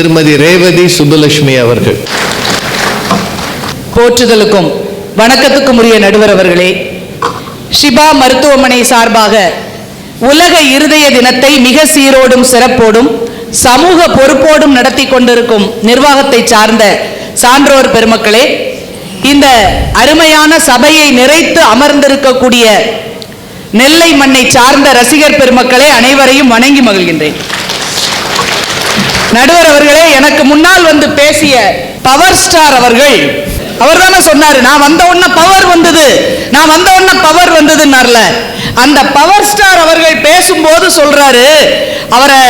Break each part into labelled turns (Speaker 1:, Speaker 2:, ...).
Speaker 1: திருமதி ரேவதி சுப்புலட்சுமி அவர்கள்.
Speaker 2: போற்றுதலுக்கும் வணக்கத்துக்கும் உரிய நடுவர் அவர்களே, ஷிபா மருத்துவமனை சார்பாக உலக இருதய தினத்தை மிக சீரோடும் சிறப்போடும் சமூக பொறுப்போடும் நடத்தி கொண்டிருக்கும் நிர்வாகத்தை சார்ந்த சான்றோர் பெருமக்களே, இந்த அருமையான சபையை நிறைத்து அமர்ந்திருக்கக்கூடிய நெல்லை மண்ணை சார்ந்த ரசிகர் பெருமக்களே, அனைவரையும் வணங்கி மகிழ்கின்றேன். நடுவர் அவர்களே, எனக்கு முன்னால் வந்து பேசிய பவர் ஸ்டார் அவர்கள், அவர் தானே சொன்னாரு நான் வந்த உடனே பவர் வந்தது, நான் வந்த உடனே பவர் வந்ததுன்னார்ல. அந்த பவர் ஸ்டார் அவர்கள் பேசும்போது சொல்றாரு, அவரை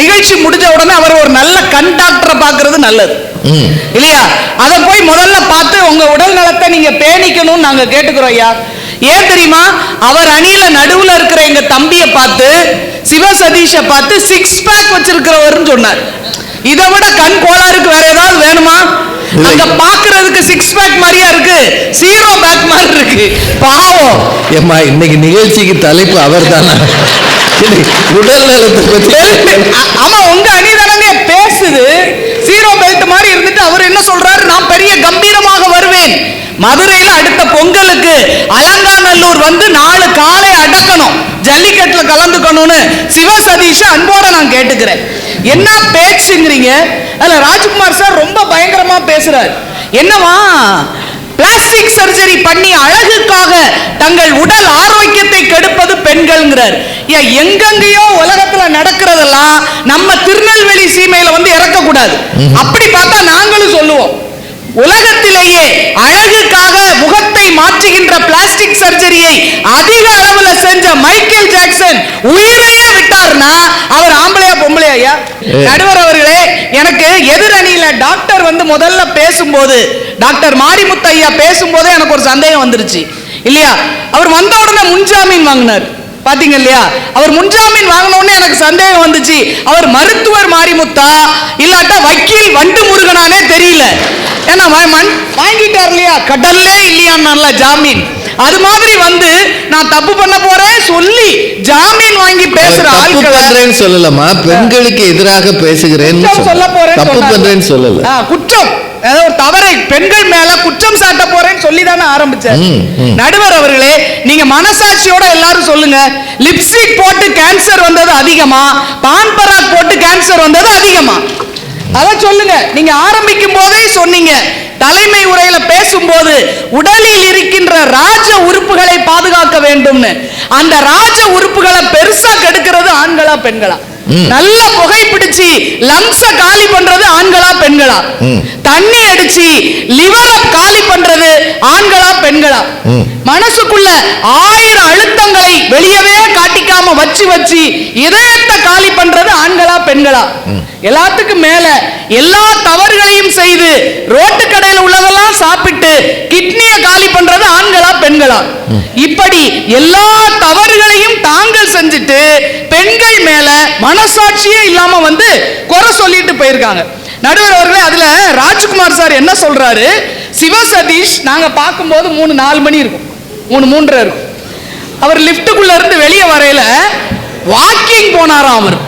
Speaker 2: நிகழ்ச்சி முடிஞ்ச உடனே அவர் ஒரு நல்ல கண் டாக்டரை பார்க்கிறது நல்லது இல்லையா? அதை போய் முதல்ல பார்த்து உங்க உடல் நலத்தை நீங்க பேணிக்கணும்னு நாங்க கேட்டுக்கிறோம் ஐயா. ஏன் தெரியுமா? அவர் அணியில நடுவுல இருக்கிற எங்க தம்பியை பார்த்து, சிவ சதீஷை பார்த்து 6 பேக் வச்சிருக்கிறவர்னு சொன்னார். இதை விட கண் கோளாறுக்கு வேற ஏதாவது வேணுமா? அங்க பாக்குறதுக்கு 6 பேக் மாதிரியா இருக்கு, 0 பேக் மாதிரி இருக்கு. பாவம்.
Speaker 1: ஏமா, இன்னைக்கு நிகழ்ச்சிக்கு தலைப்பு அவர் தானா? உடல் நலத்தை பத்தி.
Speaker 2: ஆமா, உங்க அணி தானங்க பேசுது. 0 பெல்ட் மாதிரி இருந்துட்டு அவர் என்ன சொல்றாரு, நான் பெரிய கம்பீரமாக வருவேன். மதுரையில அடுத்த பொங்கலுக்கு அலங்காநல்லூர் வந்து 4 காலை அடக்கணும், ஜல்லிக்கட்டுல கலந்துக்கணும்னு சிவ சதீஷ அன்போட நான் கேட்டுக்கிறேன். என்ன பேச்சுங்கிறீங்க? அதுல ராஜ்குமார் சார் ரொம்ப பயங்கரமா பேசுறாரு. என்னவா, பிளாஸ்டிக் சர்ஜரி பண்ணி அழகுக்காக தங்கள் உடல் ஆரோக்கியத்தை கெடுப்பது பெண்கள்ங்கிறார். எங்கெங்கயோ உலகத்துல நடக்கிறதெல்லாம் நம்ம திருநெல்வேலி சீமையில வந்து இறக்க கூடாது. அப்படி பார்த்தா நாங்களும் சொல்லுவோம், உலகத்திலேயே அழகுக்காக முகத்தை மாற்றுகின்ற பிளாஸ்டிக் சர்ஜரியை அதிக அளவுல செஞ்ச மைக்கேல் ஜாக்சன் உயிரையே விட்டார்னா அவர் ஆம்பளையா பொம்பளையா? ஐயா நடுவர் அவர்களே, எனக்கு எதிரணியில டாக்டர் வந்து முதல்ல பேசும்போது, டாக்டர் மாரிமுத்து ஐயா பேசும்போதே எனக்கு ஒரு சந்தேகம் வந்துருச்சு இல்லையா? அவர் வந்த உடனே முன்ஜாமீன் வாங்கினார் பாத்தீங்க இல்லையா? அவர் முன்ஜாமீன் வாங்கினோடனே எனக்கு சந்தேகம் வந்துச்சு, அவர் மருத்துவர் மாரிமுத்தா இல்லாட்டா வக்கீல் வண்டு முருகனானே தெரியல. ஏன்னா வாங்கிட்டார் இல்லையா, கடல்லே இல்லையா ஜாமீன். அது மாதிரி வந்து நான் தப்பு பண்ண போறேன் சொல்லி ஜாமீன் வாங்கி பேசுற ஆட்கள்
Speaker 1: சொல்லலாமா? பெண்களுக்கு எதிராக பேசுகிறேன்
Speaker 2: சொல்ல போறேன்,
Speaker 1: தப்பு பண்றேன்னு சொல்லல,
Speaker 2: குற்றம் ஒரு தவறை பெண்கள் மேல குற்றம் சாட்ட போறேன்னு சொல்லி தானே ஆரம்பிச்சார். நடுவர் அவர்களே, நீங்க மனசாட்சியோட எல்லாரும் சொல்லுங்க, லிப்ஸ்டிக் போட்டு கேன்சர் வந்தது அதிகமா, பான் பராக் போட்டு கேன்சர் வந்தது அதிகமா? அத சொல்லுங்க. நீங்க ஆரம்பிக்கும் போதே சொன்னீங்க, தலைமை உரையில பேசும்போது உடலில் இருக்கின்ற ராஜ உறுப்புகளை பாதுகாக்க வேண்டும்னு. அந்த ராஜ உறுப்புகளை பெருசா கெடுக்கிறது ஆண்களா பெண்களா? நல்ல புகை பிடிச்சி லங்ஸ காலி பண்றது ஆண்களா பெண்களா? தண்ணி அடிச்சு லிவரை காலி பண்றது ஆண்களா பெண்களா? மனசுக்குள்ள 1000 அழுத்தங்களை வெளியவே காட்டிக்காம வச்சு வச்சு இதயத்தை காலி பண்றது ஆண்களா பெண்களா? எல்லாத்துக்கும் மேல எல்லா தவறுகளையும் செய்து ரோட்டு கடையில் உள்ளதெல்லாம் சாப்பிட்டு கிட்னியை காலி பண்றது ஆண்களா பெண்களா? இப்படி எல்லா தவறுகளையும் தாங்கள் செஞ்சுட்டு பெண்கள் மேல மனசாட்சியே இல்லாம வந்து குறை சொல்லிட்டு போயிருக்காங்க. நடுவர் அவர்களே, அதுல ராஜ்குமார் சார் என்ன சொல்றாரு, சிவ சதீஷ் நாங்க பார்க்கும்போது 3-4 மணி இருக்கும், 3-3:30 இருக்கும். அவர் லிப்டுக்குள்ள இருந்து வெளியே வரையில வாக்கிங் போனாராம். அவர்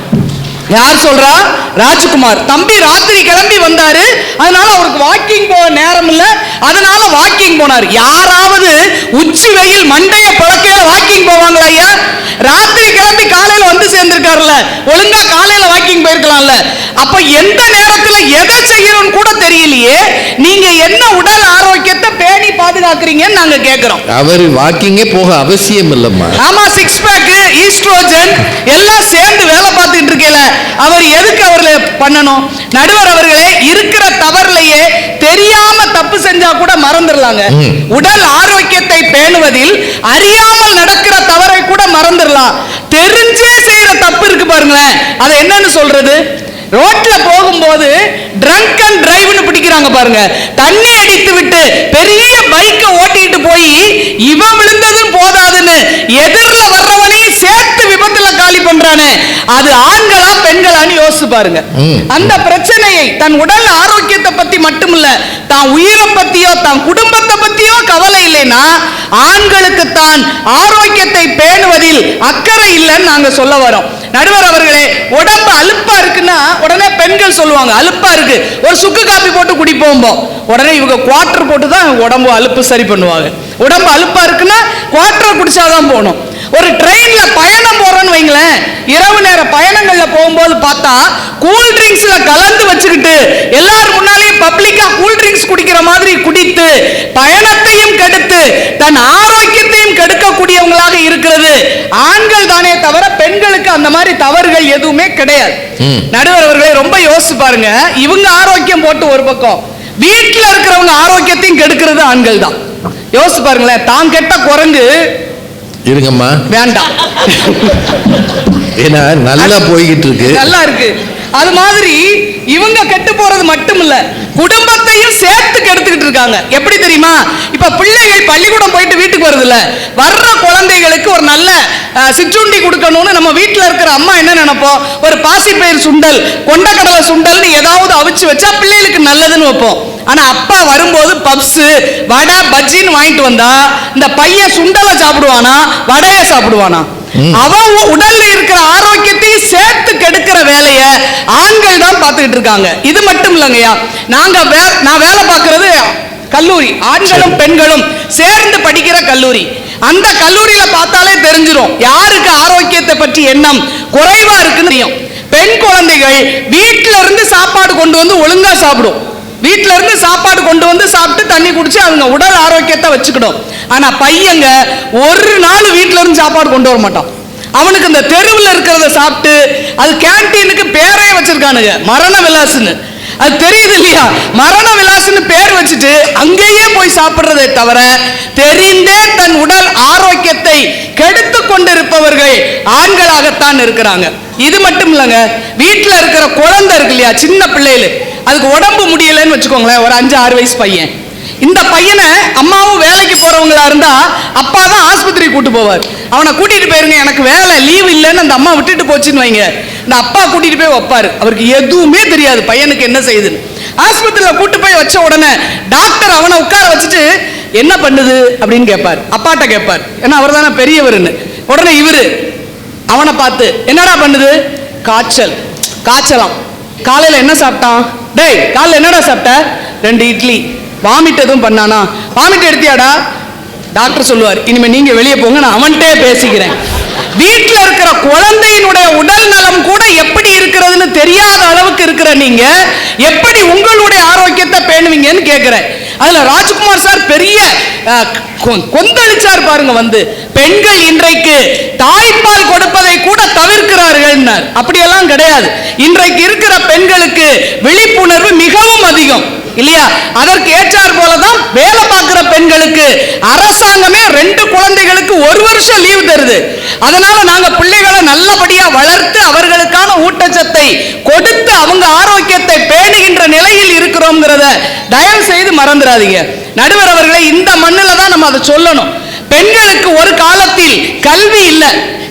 Speaker 2: யார் சொல்றா? ராஜ்குமார் தம்பி ராத்திரி கிளம்பி வந்தாரு, அதனால அவருக்கு வாக்கிங் போக நேரம் இல்ல, அதனால வாக்கிங் போனார். யாராவது உச்சி வெயில் மண்டைய புழக்கையில வாக்கிங் போவாங்களா ஐயா? ராத்திரி கிளம்பி காலையில வந்து சேர்ந்திருக்காருல்ல, ஒழுங்கா காலையில வாக்கிங் போயிருக்கலாம்ல. அப்ப எந்த நேரத்துல எதை செய்யணும்னு கூட தெரியலையே, நீங்க என்ன உடல் ஆரோக்கியத்தை பேணி பாதுகாக்கிறீங்கன்னு நாங்க கேட்கிறோம்.
Speaker 1: அவர் வாக்கிங்கே போக அவசியம் இல்லம்மா.
Speaker 2: ஆமா, 6 பேக் ஈஸ்ட்ரோஜன் எல்லாம் சேர்ந்து வேலை பார்த்துட்டு இருக்கல, அவர் எதுக்கு அவர்ல பண்ணணும்? நடுவர் அவர்களே, இருக்கிற தவறுலையே தெரியாம தப்பு செஞ்சா கூட மறந்துடலாங்க. உடல் ஆரோக்கியத்தை பேணுவதில் அறியாமல் நடக்கிற தவறை கூட மறந்துடலாம். தெரிஞ்சே செய்யற தப்பு இருக்கு பாருங்களேன், அதை என்னன்னு சொல்றது? ரோட்ல போகும்போது ட்ரங்க் அண்ட் டிரைவ்னு பிடிக்கிறாங்க பாருங்க, தண்ணி அடித்து விட்டு பெரிய பைக்கை ஓட்டிட்டு போய் இவன் விழுந்ததும் போதாதுன்னு எதிரில வர்றவனையும் சேர்த்து விபத்துல காலி பண்றானே, அது ஆண்களா பெண்களான்னு யோசிச்சு பாருங்க. அந்த பிரச்சனையை தன் உடல் ஆரோக்கியத்தை பத்தி மட்டுமில்ல, தான் உயிரை பத்தியோ தான் குடும்பத்தை பத்தியோ கவலை இல்லை இல்லைன்னா ஆண்களுக்கு தான் ஆரோக்கியத்தை பேணுவதில் அக்கறை இல்லைன்னு நாங்க சொல்ல வரோம். நடுவர் அவர்களே, உடம்பு அலுப்பா இருக்குன்னா உடனே பெண்கள் சொல்லுவாங்க அலுப்பா இருக்கு, ஒரு சுக்கு காப்பி போட்டு குடிப்போம். உடனே இவங்க குவார்டர் போட்டு தான் உடம்பு அலுப்பு சரி பண்ணுவாங்க. உடம்பு அலுப்பா இருக்குன்னா குவார்டர் குடிச்சாதான் போகணும். ஒரு ட்ரெயின்ல பயணம் போறோன்னு வைங்களேன், இரவு நேர பயணங்கள்ல போகும்போது பார்த்தா கூல் ட்ரிங்க்ஸ்ல கலந்து வச்சுக்கிட்டு எல்லாரும் முன்னாலேயும் பப்ளிக்கா கூல் ட்ரிங்க்ஸ் குடிக்கிற மாதிரி குடித்து பயணத்தையும் கெடுத்து தன் ஆரோக்கியத்தையும் கெடுக்கக்கூடியவங்களாக இருக்கிறது ஆண்கள் தானே தவிர பெண்களுக்கு அந்த மாதிரி தவறுகள் எதுவுமே கிடையாது. நடுவர் அவர்களே, ரொம்ப யோசிச்சு பாருங்க. இவங்க ஆரோக்கியம் போட்டு ஒரு பக்கம், வீட்டுல இருக்கிறவங்க ஆரோக்கியத்தையும் கெடுக்கிறது ஆண்கள் தான். யோசிச்சு பாருங்களேன். தான் கெட்ட குரங்கு
Speaker 1: இருங்கம்மா,
Speaker 2: வேண்டாம்,
Speaker 1: ஏன்னா நல்லா போய்கிட்டு இருக்கு,
Speaker 2: நல்லா இருக்கு. அது மாதிரி இவங்க கெட்டு போறது மட்டும் இல்ல, குடும்பத்தையும் சேர்த்து கெடுத்துக்கிட்டு இருக்காங்க. எப்படி தெரியுமா? இப்ப பிள்ளைகள் பள்ளிக்கூடம் போயிட்டு வீட்டுக்கு வருது இல்ல, வர்ற குழந்தைகளுக்கு ஒரு நல்ல சிற்றுண்டி கொடுக்கணும்னு நம்ம வீட்டுல இருக்கிற அம்மா என்ன நினைப்போம், ஒரு பாசிப்பயிர் சுண்டல், கொண்டக்கடலை சுண்டல்னு ஏதாவது அவிச்சு வச்சா பிள்ளைகளுக்கு நல்லதுன்னு வைப்போம். ஆனா அப்பா வரும்போது பப்ஸ், வடை, பஜ்ஜின்னு வாங்கிட்டு வந்தா இந்த பையன் சுண்டலை சாப்பிடுவானா வடையை சாப்பிடுவானா? அவன் உடல்ல இருக்கிற ஆரோக்கியத்தையும் சேர்த்து கெடுக்கிற வேலைய ஆண்கள் தான் பார்த்துக்கிட்டு இருக்காங்க. இது மட்டும் இல்லைங்கய்யா, நான் வேலை பார்க்கிறது கல்லூரி, ஆண்களும் பெண்களும் சேர்ந்து படிக்கிற கல்லூரி. அந்த கல்லூரியில பார்த்தாலே தெரிஞ்சிடும் யாருக்கு ஆரோக்கியத்தை பற்றி எண்ணம் குறைவா இருக்குன்னு தெரியும். பெண் குழந்தைகள் வீட்டில இருந்து சாப்பாடு கொண்டு வந்து ஒழுங்கா சாப்பிடும், வீட்டுல இருந்து சாப்பாடு கொண்டு வந்து சாப்பிட்டு தண்ணி குடிச்சு அவங்க உடல் ஆரோக்கியத்தை வச்சுக்கணும். ஆனா பையங்க ஒரு நாள் வீட்டுல இருந்து சாப்பாடு கொண்டு வர மாட்டான். அவனுக்கு இந்த தெருவில் இருக்கிறத சாப்பிட்டு, அது கேண்டீனுக்கு பேரே வச்சிருக்கானுங்க மரண விலாசுன்னு. அது தெரியுது இல்லையா? மரண விலாசுன்னு பேர் வச்சுட்டு அங்கேயே போய் சாப்பிடுறதை தவிர தெரிந்தே தன் உடல் ஆரோக்கியத்தை கெடுத்து கொண்டிருப்பவர்கள் ஆண்களாகத்தான் இருக்கிறாங்க. இது மட்டும் இல்லைங்க, வீட்டுல இருக்கிற குழந்தை இருக்கு இல்லையா, சின்ன பிள்ளைகள், அதுக்கு உடம்பு முடியலன்னு வச்சுக்கோங்களேன், ஒரு 5-6 வயசு பையன். இந்த பையனை அம்மாவும் வேலைக்கு போறவங்களா இருந்தா அப்பா தான் ஆஸ்பத்திரி கூட்டு போவார். அவனை கூட்டிட்டு போயிருங்க, எனக்கு வேலை லீவ் இல்லைன்னு அந்த அம்மா விட்டுட்டு போச்சுன்னு வைங்க, இந்த அப்பா கூட்டிட்டு போய் வைப்பாரு. அவருக்கு எதுவுமே தெரியாது பையனுக்கு என்ன செய்யுதுன்னு. ஆஸ்பத்திரியில கூட்டு போய் வச்ச உடனே டாக்டர் அவனை உட்கார வச்சுட்டு என்ன பண்ணுது அப்படின்னு கேட்பார், அப்பாட்ட கேட்பார், ஏன்னா அவர் தானே பெரியவர்னு. உடனே இவரு அவனை பார்த்து என்னடா பண்ணுது, காய்ச்சலாம். காலையில என்ன சாப்பிட்டான், டேய் காலையில என்னடா சாப்பிட்ட, 2 இட்லி. வாமிட் எதுவும் பண்ணானா, வாமிட் எடுத்தியாடா, டாக்டர் சொல்லுவார் இனிமே நீங்க வெளியே போங்க, நான் அவன்கிட்டே பேசிக்கிறேன். வீட்டுல இருக்கிற குழந்தையினுடைய உடல் நலம் கூட எப்படி இருக்கிறதுன்னு தெரியாத அளவுக்கு இருக்கிற நீங்க எப்படி உங்களுடைய ஆரோக்கியத்தை பேணுவீங்கன்னு கேட்கிறேன். அதுல ராஜ்குமார் சார் பெரிய கொந்தளிச்சார் பாருங்க. வந்து பெண்கள் இன்றைக்கு தாய்ப்பால் கொடுப்பதை கூட தவிர்க்கிறார்கள். அப்படியெல்லாம் கிடையாது. இன்றைக்கு இருக்கிற பெண்களுக்கு விழிப்புணர்வு மிகவும் அதிகம் இல்லையா? அதற்கு ஏற்றார் போலதான் வேலை பார்க்கிற பெண்களுக்கு அரசாங்கமே 2 குழந்தைகளுக்கு 1 வருஷம் லீவு தருது. அதனால நாங்க பிள்ளைகளை நல்லபடியா வளர்த்து அவர்களுக்கான ஊட்டச்சத்தை கொடுத்து அவங்க ஆரோக்கியத்தை பேணுகின்ற நிலையில் இருக்கிறோம்ங்கிறத தயவு செய்து மறந்துடாதீங்க. நடுவர் அவர்களை, இந்த மண்ணில் தான் நம்ம அதை சொல்லணும். பெண்களுக்கு ஒரு காலத்தில் கல்வி இல்லை,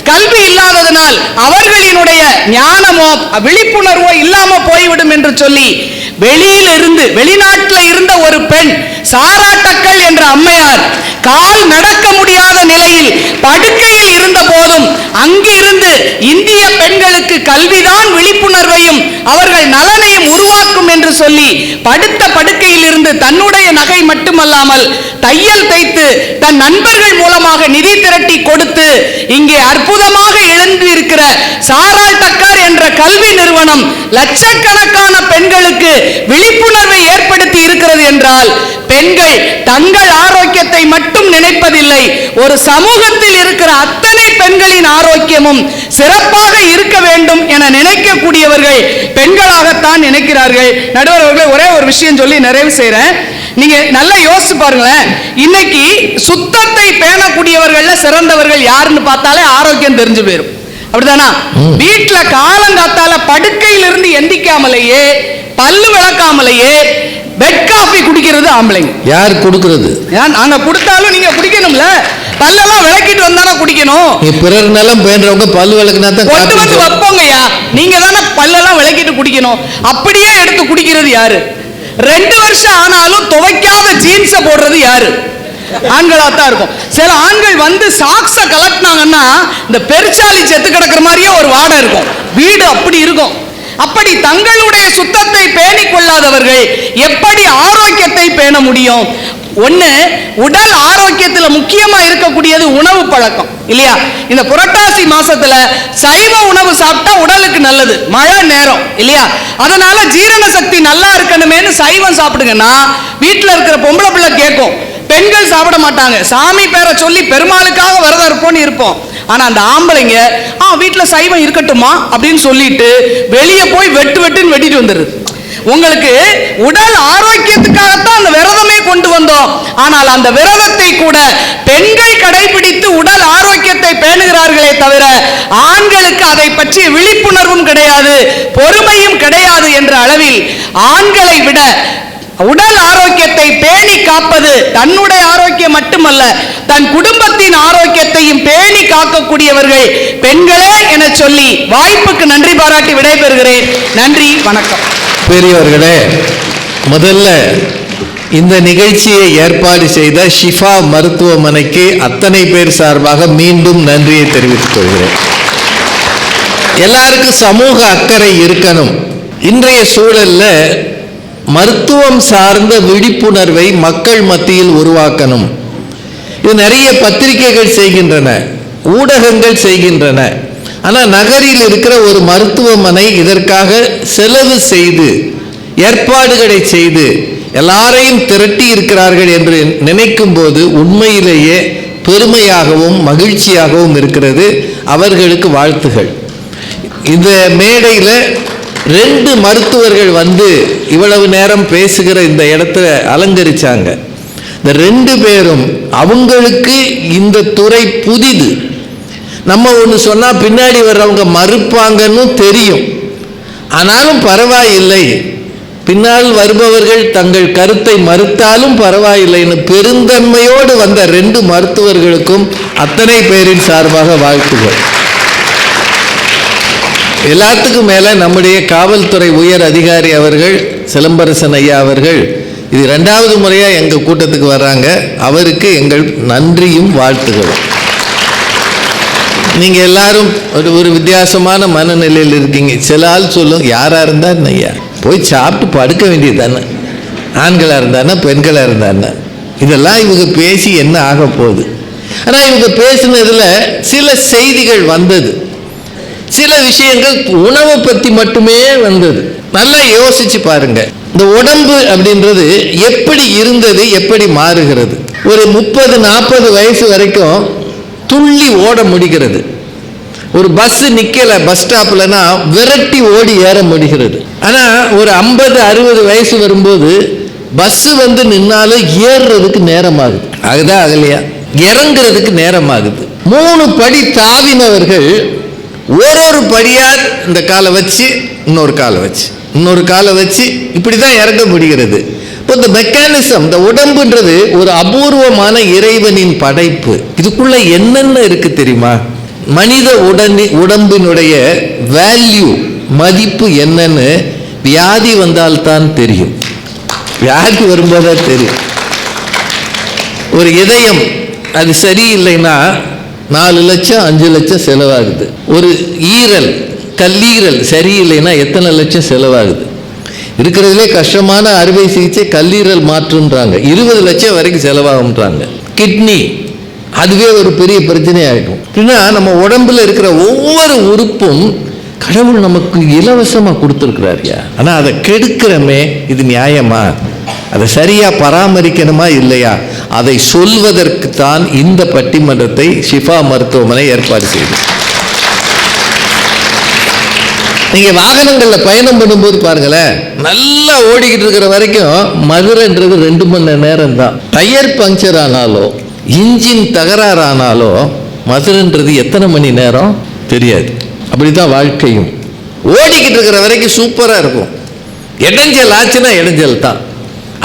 Speaker 2: கல்வி இல்லாததனால் அவர்களினுடைய ஞானமோ விழிப்புணர்வோ இல்லாம போய்விடும் என்று சொல்லி வெளிநாட்டில் இருந்த ஒரு பெண் சாராட்டக்கள் என்ற அம்மையார் கால் நடக்க முடியாத நிலையில் படுக்கையில் இருந்த போதும் அங்கிருந்து இந்திய பெண்களுக்கு கல்விதான் விழிப்புணர்வையும் அவர்கள் நலனையும் உருவாக்கும் என்று சொல்லி படுத்த படுக்கையில் இருந்து தன்னுடைய நகை மட்டுமல்லாமல் தையல் தைத்து தன் நண்பர்கள் மூலமாக நிதி திரட்டி கொடுத்து இங்கே அற்புதமாக எழுந்திருக்கிற சாராட்டக்கார் என்ற கல்வி நிறுவனம் லட்சக்கணக்கான பெண்களுக்கு விழிப்புணர்வை ஏற்படுத்தி இருக்கிறது என்றால் பெண்கள் தங்கள் ஆரோக்கியத்தை மட்டும் நினைப்பதில்லை, ஒரு சமூகத்தில் இருக்கிற அத்தனை பெண்களின் ஆரோக்கியமும் சிறப்பாக இருக்க வேண்டும் என நினைக்கக்கூடியவர்கள் பெண்களாகத்தான் நினைக்கிறார்கள். நடுவர் அவர்களே, ஒரே ஒரு விஷயம் சொல்லி நிறைவு செய்றேன். நீங்க நல்லா யோசிச்சு பாருங்களேன். இன்னைக்கு சுத்தத்தை பேணக்கூடியவர்கள் சிறந்தவர்கள் யாருன்னு பார்த்தாலே ஆரோக்கியம் தெரிஞ்சு போயிடும். அப்படிதானா? வீட்டுல காலங்காத்தால படுக்கையிலிருந்து எந்திக்காமலேயே பல்லு விளக்காமலேயே பெட் காஃபி குடிக்கிறது ஆம்பளைங்க.
Speaker 1: யார் கொடுக்கிறது?
Speaker 2: நாங்க கொடுத்தாலும் நீங்க குடிக்கணும்ல. பல்லெல்லாம் விளக்கிட்டு வந்தானே குடிக்கணும்.
Speaker 1: பிறர் நலம் பேன்றவங்க பல்லு விளக்குனா தான்
Speaker 2: கொண்டு வந்து வைப்போங்கய்யா. நீங்க தானே பல்லெல்லாம் விளக்கிட்டு குடிக்கணும். அப்படியே எடுத்து குடிக்கிறது யாரு? 2 வருஷம் ஆனாலும் துவைக்காத ஜீன்ஸை போடுறது யாரு? ஆண்களா தான் இருக்கும். சில ஆண்கள் வந்து சாக்ஸ கலட்டினாங்கன்னா இந்த பெருச்சாலி செத்து கிடக்கிற மாதிரியே ஒரு வாடை இருக்கும், வீடு அப்படி இருக்கும். அப்படி தங்களுடைய சுத்தத்தை பேணிக் கொள்ளாதவர்கள் எப்படி ஆரோக்கியத்தை பேண முடியும்? ஒண்ணு, உடல் ஆரோக்கியத்துல முக்கியமா இருக்கக்கூடியது உணவு பழக்கம் இல்லையா? இந்த புரட்டாசி மாசத்துல சைவ உணவு சாப்பிட்டா உடலுக்கு நல்லது, மழை நேரம் இல்லையா? அதனால ஜீரண சக்தி நல்லா இருக்கணுமேனு சைவம் சாப்பிடுங்கன்னா வீட்டுல இருக்கிற பொம்பளை பிள்ளை கேட்கும். பெண்கள் சாப்பிட மாட்டாங்க, சாமி பேரை சொல்லி பெருமாளுக்காக விரதம் இருப்போம்னு இருப்போம். ஆனா அந்த ஆம்பளைங்க வீட்டுல சைவம் இருக்கட்டுமா அப்படின்னு சொல்லிட்டு வெளியே போய் வெட்டுன்னு வெட்டிட்டு வந்துடுது. உங்களுக்கு உடல் ஆரோக்கியத்துக்காகத்தான் அந்த விரதமே கொண்டு வந்தோம். ஆனால் அந்த விரதத்தை கூட பெண்கள் கடைபிடித்து உடல் ஆரோக்கியத்தை பேணுகிறார்களே தவிர ஆண்களுக்கு அதை பற்றிய விழிப்புணர்வும் கிடையாது, பொறுமையும் கிடையாது என்ற அளவில் ஆண்களை விட உடல் ஆரோக்கியத்தை பேணி காப்பது தன்னுடைய ஆரோக்கியம் மட்டுமல்ல, தன் குடும்பத்தின் ஆரோக்கியத்தையும் பேணி காக்கக்கூடியவர்கள் பெண்களே என சொல்லி வாய்ப்புக்கு நன்றி பாராட்டி விடைபெறுகிறேன். நன்றி, வணக்கம்.
Speaker 1: பெரியவர்களே, முதல்ல இந்த நிகழ்ச்சியை ஏற்பாடு செய்த ஷிஃபா மருத்துவமனைக்கு அத்தனை பேர் சார்பாக மீண்டும் நன்றியை தெரிவித்துக் கொள்கிறேன். எல்லாருக்கும் சமூக அக்கறை இருக்கணும். இன்றைய சூழல்ல மருத்துவம் சார்ந்த விழிப்புணர்வை மக்கள் மத்தியில் உருவாக்கணும். இது நிறைய பத்திரிகைகள் செய்கின்றன, ஊடகங்கள் செய்கின்றன. ஆனால் நகரில் இருக்கிற ஒரு மருத்துவமனை இதற்காக செலவு செய்து ஏற்பாடுகளை செய்து எல்லாரையும் திரட்டி இருக்கிறார்கள் என்று நினைக்கும் போது உண்மையிலேயே பெருமையாகவும் மகிழ்ச்சியாகவும் இருக்கிறது. அவர்களுக்கு வாழ்த்துகள். இந்த மேடையில் 2 மருத்துவர்கள் வந்து இவ்வளவு நேரம் பேசுகிற இந்த இடத்துல அலங்கரிச்சாங்க. இந்த 2 பேரும் அவங்களுக்கு இந்த துறை புதிது. நம்ம ஒன்று சொன்னால் பின்னாடி வர்றவங்க மறுப்பாங்கன்னு தெரியும். ஆனாலும் பரவாயில்லை, பின்னால் வருபவர்கள் தங்கள் கருத்தை மறுத்தாலும் பரவாயில்லைன்னு பெருந்தன்மையோடு வந்த 2 மருத்துவர்களுக்கும் அத்தனை பேரின் சார்பாக வாழ்த்துகள். எல்லாத்துக்கும் மேலே நம்முடைய காவல்துறை உயர் அதிகாரி அவர்கள், சிலம்பரசன் ஐயா அவர்கள் இது 2வது முறையாக எங்கள் கூட்டத்துக்கு வர்றாங்க. அவருக்கு எங்கள் நன்றியும் வாழ்த்துகளும். நீங்கள் எல்லாரும் ஒரு வித்தியாசமான மனநிலையில் இருக்கீங்க. சில ஆள் சொல்லும், யாராக இருந்தால் ஐயா போய் சாப்பிட்டு படுக்க வேண்டியது தானே, ஆண்களாக இருந்தானே பெண்களாக இருந்தானே, இதெல்லாம் இவங்க பேசி என்ன ஆக போகுது. ஆனால் இவங்க பேசினதில் சில செய்திகள் வந்தது, சில விஷயங்கள் உணவை பற்றி மட்டுமே வந்தது. நல்லா யோசிச்சு பாருங்க. இந்த உடம்பு அப்படின்றது எப்படி இருந்தது, எப்படி மாறுகிறது. ஒரு 30-40 வயசு வரைக்கும் துள்ளி ஓட முடிகிறது. ஒரு பஸ் நிக்கல பஸ் ஸ்டாப்லனா விரட்டி ஓடி ஏற முடிகிறது. ஆனா ஒரு 50-60 வயசு வரும்போது பஸ் வந்து நின்னாலும் ஏறுறதுக்கு நேரம் ஆகுது. ஆகுதா ஆகலையா? இறங்குறதுக்கு நேரம் ஆகுது. 3 படி தாவினவர்கள் ஒரு படியா இந்த காலை வச்சு இன்னொரு காலை வச்சு இன்னொரு காலை வச்சு இப்படிதான் இறங்க முடிகிறது. இப்போ இந்த மெக்கானிசம், இந்த உடம்புன்றது ஒரு அபூர்வமான இறைவனின் படைப்பு. இதுக்குள்ள என்னென்ன இருக்கு தெரியுமா? மனித உடம்பினுடைய வேல்யூ, மதிப்பு என்னன்னு வியாதி வந்தால்தான் தெரியும். வியாதி வரும்போதுதான் தெரியும். ஒரு இதயம் அது சரியில்லைன்னா 4 லட்சம் 5 லட்சம் செலவாகுது. ஒரு ஈரல், கல்லீரல் சரியில்லைன்னா எத்தனை லட்சம் செலவாகுது. இருக்கிறதுலே கஷ்டமான அறுவை சிகிச்சை கல்லீரல் மாற்றுன்றாங்க, 20 லட்சம் வரைக்கும் செலவாகுன்றாங்க. கிட்னி, அதுவே ஒரு பெரிய பிரச்சனையாகிடும். அப்படின்னா நம்ம உடம்புல இருக்கிற ஒவ்வொரு உறுப்பும் கடவுள் நமக்கு இலவசமாக கொடுத்துருக்கிறாரியா. ஆனால் அதை கெடுக்கிறமே, இது நியாயமா? அதை சரியா பராமரிக்கணுமா இல்லையா? அதை சொல்வதற்கு தான் இந்த பட்டிமன்றத்தை ஷிஃபா மருத்துவமனை ஏற்பாடு செய்து. நீங்க வாகனங்கள்ல பயணம் பண்ணும்போது பாருங்களேன், நல்லா ஓடிக்கிட்டு இருக்கிற வரைக்கும் மதுரைன்றது 2 மணி நேரம் தான். டயர் பஞ்சர் ஆனாலோ இன்ஜின் தகராறு ஆனாலோ மதுரைன்றது எத்தனை மணி நேரம் தெரியாது. அப்படிதான் வாழ்க்கையும். ஓடிக்கிட்டு இருக்கிற வரைக்கும் சூப்பரா இருக்கும், இடைஞ்சல் ஆச்சுன்னா இடைஞ்சல் தான்.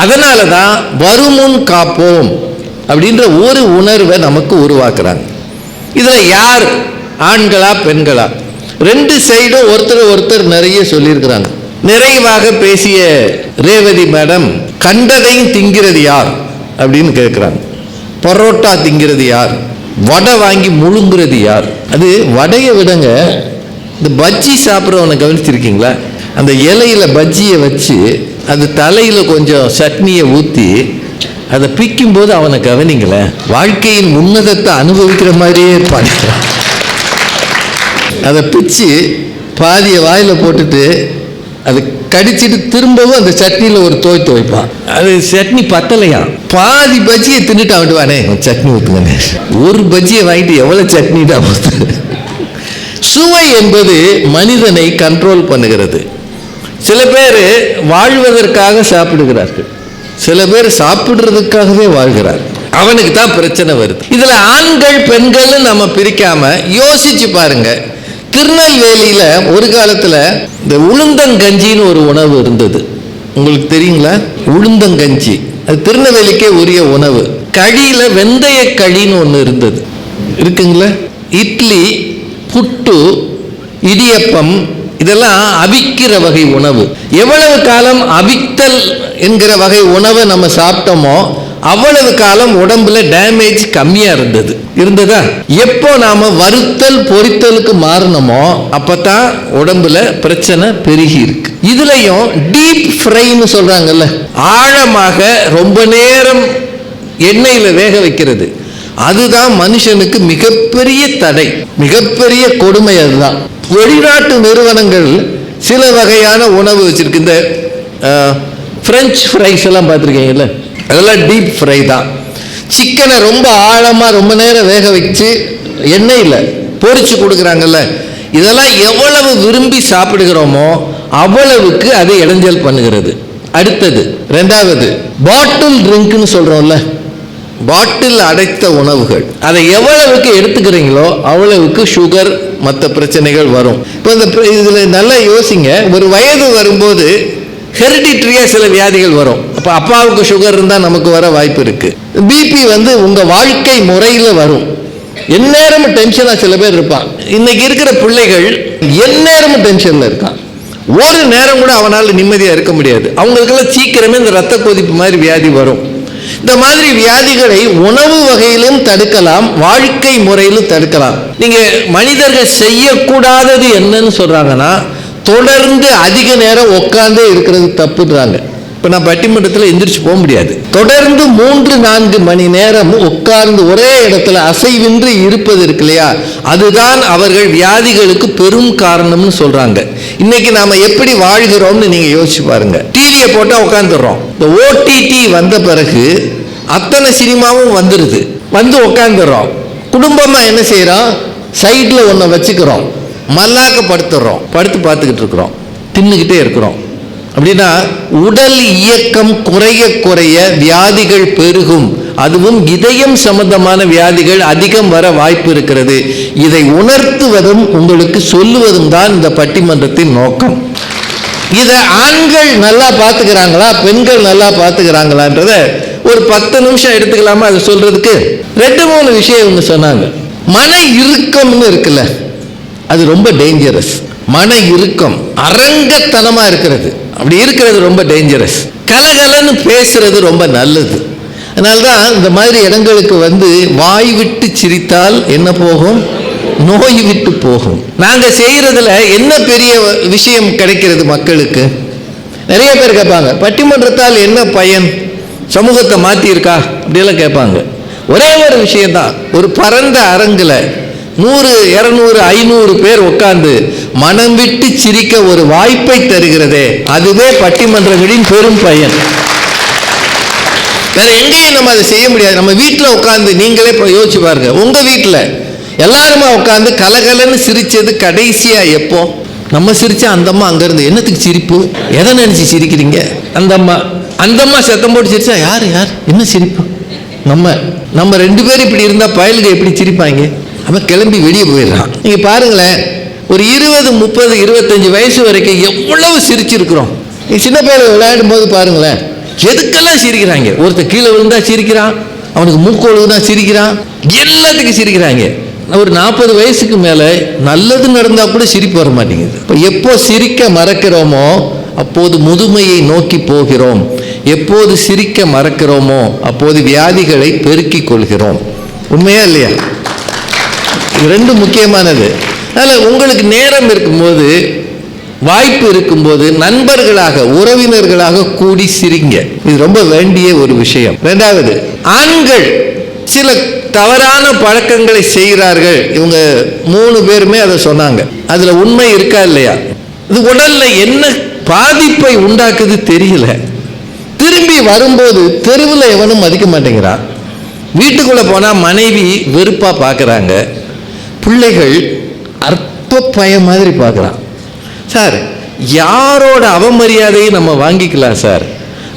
Speaker 1: அதனால தான் வருமுன் காப்போம் அப்படின்ற ஒரு உணர்வை நமக்கு உருவாக்குறாங்க. இதுல யார் ஆண்களா பெண்களா? 2 சைடும் ஒருத்தர் நிறைய சொல்லியிருக்கிறாங்க. நிறைவாக பேசிய ரேவதி மேடம், கண்டதையும் திங்கிறது யார் அப்படின்னு கேட்குறாங்க. பரோட்டா திங்கிறது யார்? வடை வாங்கி முழுங்குறது யார்? அது வடையை விடங்க, இந்த பஜ்ஜி சாப்பிட்றவனை கவனிச்சிருக்கீங்களா? அந்த இலையில பஜ்ஜியை வச்சு அது தலையில் கொஞ்சம் சட்னியை ஊற்றி அதை பிக்கும்போது அவனை கவனிங்களேன், வாழ்க்கையின் உன்னதத்தை அனுபவிக்கிற மாதிரியே இருப்பான். அதை பிச்சு பாதியை வாயில் போட்டுட்டு அதை கடிச்சிட்டு திரும்பவும் அந்த சட்னியில் ஒரு துவைப்பான். அது சட்னி பத்தலையா, பாதி பஜ்ஜியை தின்னுட்டு அவட்டுவானே, சட்னி ஊற்றுங்கண்ணே. ஒரு பஜ்ஜியை வாங்கிட்டு எவ்வளோ சட்னி தான் ஊற்று. சுவை என்பது மனிதனை கண்ட்ரோல் பண்ணுகிறது. சில பேர் வாழ்வதற்காக சாப்பிடுகிறார்கள், சில பேர் சாப்பிடுறதுக்காகவே வாழ்கிறார். அவனுக்கு தான் பிரச்சனை வருது. இதுல ஆண்கள் பெண்கள்னு நம்ம பிரிக்காம யோசிச்சு பாருங்க. திருநெல்வேலியில ஒரு காலத்துல இந்த உளுந்தங்கஞ்சின்னு ஒரு உணவு இருந்தது. உங்களுக்கு தெரியுங்களா? உளுந்தங்கஞ்சி அது திருநெல்வேலிக்கே உரிய உணவு. களியில வெந்தய களின்னு ஒன்று இருந்தது, இருக்குங்களா? இட்லி, புட்டு, இடியப்பம் இதெல்லாம் அவிக்கிற வகை உணவு. எவ்வளவு காலம் அவித்தல் என்கிற வகை உணவை நம்ம சாப்பிட்டோமோ அவ்வளவு காலம் உடம்புல டேமேஜ் கம்மியா இருந்ததா? எப்போ நாம வறுத்தல் பொரித்தலுக்கு மாறினோமோ அப்பதான் உடம்புல பிரச்சனை பெருகி இருக்கு. இதுலயும் டீப் ஃப்ரைன்னு சொல்றாங்கல்ல, ஆழமாக ரொம்ப நேரம் எண்ணெயில வேக வைக்கிறது, அதுதான் மனுஷனுக்கு மிகப்பெரிய தடை, மிகப்பெரிய கொடுமை. அதுதான் வெளிநாட்டு நிறுவனங்கள் சில வகையான உணவு வச்சிருக்கு. இந்த பிரெஞ்சு ஃப்ரைஸ் எல்லாம் பார்த்துருக்கீங்கல்ல, அதெல்லாம் டீப் ஃப்ரை தான். சிக்கனை ரொம்ப ஆழமாக ரொம்ப நேரம் வேக வச்சு எண்ணெயில் பொரிச்சு கொடுக்குறாங்கல்ல, இதெல்லாம் எவ்வளவு விரும்பி சாப்பிடுகிறோமோ அவ்வளவுக்கு அது இடைஞ்சல் பண்ணுகிறது. அடுத்தது ரெண்டாவது பாட்டில் ட்ரிங்க்னு சொல்கிறோம்ல, பாட்டில் அடைத்த உணவுகள், அதை எவ்வளவுக்கு எடுத்துக்கிறீங்களோ அவ்வளவுக்கு சுகர் மற்ற பிரச்சனைகள் வரும். இப்போ இந்த இதில் நல்லா யோசிங்க, ஒரு வயது வரும்போது ஹெரிடிட்ரியா சில வியாதிகள் வரும். அப்போ அப்பாவுக்கு சுகர் இருந்தால் நமக்கு வர வாய்ப்பு இருக்கு. பிபி உங்கள் வாழ்க்கை முறையில் வரும். எந்நேரமும் டென்ஷனாக சில பேர் இருப்பான். இன்னைக்கு இருக்கிற பிள்ளைகள் எந்நேரமும் டென்ஷனில் இருக்கான். ஒரு நேரம் கூட அவனால் நிம்மதியாக இருக்க முடியாது. அவங்களுக்கெல்லாம் சீக்கிரமே இந்த ரத்த கொதிப்பு மாதிரி வியாதி வரும். இந்த மாதிரி வியாதிகளை உணவு வகையிலும் தடுக்கலாம், வாழ்க்கை முறையிலும் தடுக்கலாம். நீங்க மனிதர்கள் செய்யக்கூடாதது என்னன்னு சொல்றாங்கன்னா, தொடர்ந்து அதிக நேரம் உட்கார்ந்தே இருக்கிறது தப்புன்றாங்க. இப்போ நான் பட்டிமன்றத்தில் எந்திரிச்சு போக முடியாது. தொடர்ந்து 3-4 மணி நேரம் உட்கார்ந்து ஒரே இடத்துல அசைவின்றி இருப்பது இருக்கு இல்லையா, அதுதான் அவர்கள் வியாதிகளுக்கு பெரும் காரணம்னு சொல்றாங்க. இன்னைக்கு நாம எப்படி வாழ்கிறோம்னு நீங்க யோசிச்சு பாருங்க. டிவியை போட்டா உட்காந்துடுறோம். இந்த ஓடிடி வந்த பிறகு அத்தனை சினிமாவும் வந்துருது, வந்து உட்காந்துடுறோம். குடும்பமா என்ன செய்யறோம், சைட்ல ஒன்றை வச்சுக்கிறோம், மல்லாக்க படுத்துடுறோம், படுத்து பார்த்துக்கிட்டு இருக்கிறோம், தின்னுக்கிட்டே இருக்கிறோம். அப்படின்னா உடல் இயக்கம் குறைய குறைய வியாதிகள் பெருகும். அதுவும் இதயம் சம்பந்தமான வியாதிகள் அதிகம் வர வாய்ப்பு இருக்கிறது. இதை உணர்த்துவதும் உங்களுக்கு சொல்லுவதும் தான் இந்த பட்டிமன்றத்தின் நோக்கம். இதை ஆண்கள் நல்லா பார்த்துக்கிறாங்களா, பெண்கள் நல்லா பார்த்துக்கிறாங்களான்றத ஒரு 10 நிமிஷம் எடுத்துக்கலாமா அதை சொல்றதுக்கு? 2-3 விஷயம் இவங்க சொன்னாங்க. மன இறுக்கம்னு இருக்குல்ல, அது ரொம்ப டேஞ்சரஸ். மன இறுக்கம், அரங்கத்தனமா இருக்கிறது, அப்படி இருக்கிறது ரொம்ப டேஞ்சரஸ். கலகலன்னு பேசுறது ரொம்ப நல்லது. அதனால்தான் இந்த மாதிரி இடங்களுக்கு வந்து வாய் விட்டு சிரித்தால் என்ன போகும், நோய் விட்டு போகும். நாங்க செய்யறதுல என்ன பெரிய விஷயம் கிடைக்கிறது மக்களுக்கு? நிறைய பேர் கேட்பாங்க, பட்டிமன்றத்தால் என்ன பயன், சமூகத்தை மாத்தி இருக்கா அப்படியெல்லாம் கேட்பாங்க. ஒரே ஒரு விஷயம்தான், ஒரு பரந்த அரங்குல 100, 200, 500 பேர் உட்கார்ந்து மனம் விட்டு சிரிக்க ஒரு வாய்ப்பை தருகிறதே, அதுவே பட்டிமன்றங்களின் பெரும் பயன். வேற எங்கேயும் நம்ம அதை செய்ய முடியாது. நம்ம வீட்டில் உட்காந்து நீங்களே யோசிச்சு பாருங்க, உங்க வீட்டில் எல்லாருமா உட்காந்து கலகலன்னு சிரிச்சது கடைசியா எப்போ? நம்ம சிரிச்சா அந்த அம்மா அங்கிருந்து என்னத்துக்கு சிரிப்பு, எதை நினைச்சு சிரிக்கிறீங்க? அந்த அம்மா சத்தம் போட்டு சிரிச்சா யார் என்ன சிரிப்பு? நம்ம 2 பேரும் இப்படி இருந்தா பயலுக்கு எப்படி சிரிப்பாங்க? அவன் கிளம்பி வெளியே போயிடுறான். நீங்க பாருங்களேன், ஒரு 20, 30, 25 வயசு வரைக்கும் எவ்வளவு சிரிச்சிருக்கிறோம். சின்ன பேர் விளையாடும் போது பாருங்களேன், எதுக்கெல்லாம் சிரிக்கிறாங்க. ஒருத்தர் கீழே விழுந்தா சிரிக்கிறான், அவனுக்கு மூக்கோழுது தான் சிரிக்கிறான், எல்லாத்துக்கும் சிரிக்கிறாங்க. ஒரு 40 வயசுக்கு மேல நல்லது நடந்தா கூட சிரிப்பு வர மாட்டேங்குது. எப்போ சிரிக்க மறக்கிறோமோ அப்போது முதுமையை நோக்கி போகிறோம். எப்போது சிரிக்க மறக்கிறோமோ அப்போது வியாதிகளை பெருக்கிக் கொள்கிறோம். உண்மையா இல்லையா? இது ரெண்டு முக்கியமானது. அதனால் உங்களுக்கு நேரம் இருக்கும்போது, வாய்ப்பு இருக்கும்போது நண்பர்களாக உறவினர்களாக கூடி சிரிங்க. இது ரொம்ப வேண்டிய ஒரு விஷயம். ரெண்டாவது, ஆண்கள் சில தவறான பழக்கங்களை செய்கிறார்கள். இவங்க 3 பேருமே அதை சொன்னாங்க. அதுல உண்மை இருக்கா இல்லையா? இது உடல்ல என்ன பாதிப்பை உண்டாக்குது தெரியல. திரும்பி வரும்போது தெருவில் எவனும் மதிக்க மாட்டேங்கிறான். வீட்டுக்குள்ள போனா மனைவி வெறுப்பா பார்க்கறாங்க. பிள்ளைகள் அற்ப பய மாதிரி பார்க்கறான். சார், யாரோட அவமரியாதையை நம்ம வாங்கிக்கலாம் சார்.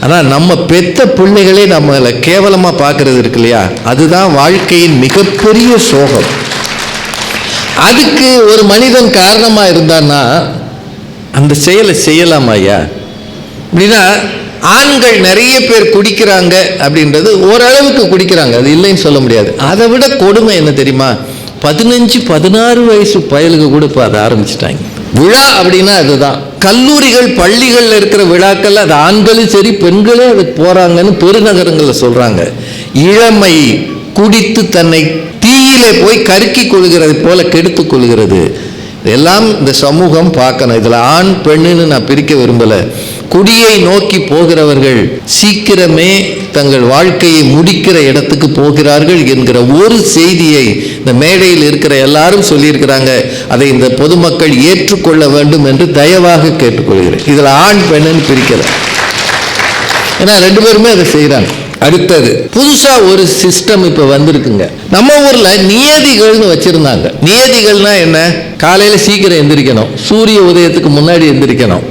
Speaker 1: ஆனால் நம்ம பெத்த பிள்ளைகளே நம்மளை கேவலமாக பார்க்கறது இருக்கு இல்லையா, அதுதான் வாழ்க்கையின் மிகப்பெரிய சோகம். அதுக்கு ஒரு மனிதன் காரணமாக இருந்தான்னா அந்த செயலை செய்யலாமா ஐயா? அப்படின்னா ஆண்கள் நிறைய பேர் குடிக்கிறாங்க அப்படின்றது ஓரளவுக்கு குடிக்கிறாங்க, அது இல்லைன்னு சொல்ல முடியாது. அதை விட கொடுமை என்ன தெரியுமா? 15-16 வயசு பயலுக்கு கூட இப்போ அதை ஆரம்பிச்சிட்டாங்க. விழா அப்படின்னா அதுதான். கல்லூரிகள் பள்ளிகளில் இருக்கிற விழாக்கள், அது ஆண்களும் சரி பெண்களே அதுக்கு போகிறாங்கன்னு பெருநகரங்களில் சொல்கிறாங்க. இளமை குடித்து தன்னை தீயிலே போய் கருக்கி கொள்கிறது போல கெடுத்து கொள்கிறது. இதெல்லாம் இந்த சமூகம் பார்க்கணும். இதில் ஆண் பெண்ணுன்னு நான் பிரிக்க விரும்பலை. குடியை நோக்கி போகிறவர்கள் சீக்கிரமே தங்கள் வாழ்க்கையை முடிக்கிற இடத்துக்கு போகிறார்கள் என்கிற ஒரு செய்தியை இந்த மேடையில் இருக்கிற எல்லாரும் சொல்லியிருக்கிறாங்க. அதை இந்த பொதுமக்கள் ஏற்றுக்கொள்ள வேண்டும் என்று தயவாக கேட்டுக்கொள்கிறேன். இதில் ஆண் பெண்ணுன்னு பிரிக்கல, ஏன்னா 2 பேருமே அதை செய்கிறாங்க. அடுத்தது, புதுசா ஒரு சிஸ்டம் இப்ப வந்திருக்குங்க. நம்ம ஊர்ல நியதிகள்னு வச்சிருந்தாங்க. நியதிகள்னா என்ன? காலையில சீக்கிரம் எந்திரிக்கணும், சூரிய உதயத்துக்கு முன்னாடி எந்திரிக்கணும்,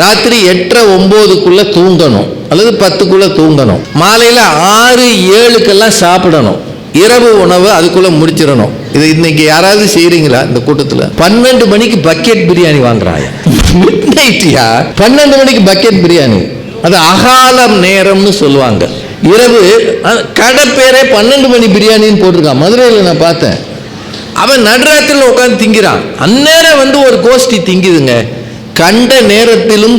Speaker 1: ராத்திரி 8:30-9 தூங்கணும் அல்லது 10 தூங்கணும், மாலையில 6-7 சாப்பிடணும், இரவு உணவு அதுக்குள்ள முடிச்சிடணும். இது இன்னைக்கு யாராவது செய்றீங்களா? இந்த கூட்டத்தில் 12 மணிக்கு பக்கெட் பிரியாணி வாங்குறாங்க. மிட் நைட்டியா 12 மணிக்கு பக்கெட் பிரியாணி. அது அகாலம் நேரம்னு சொல்லுவாங்க. இரவு கடை பேரே 12 மணி பிரியாணின்னு போட்டிருக்கான். மதுரையில் நான் பார்த்தேன். அவன் நடுராத்திரில் உட்காந்து திங்கிறான். அந்நேரம் ஒரு கோஷ்டி திங்குதுங்க. கண்ட நேரத்திலும்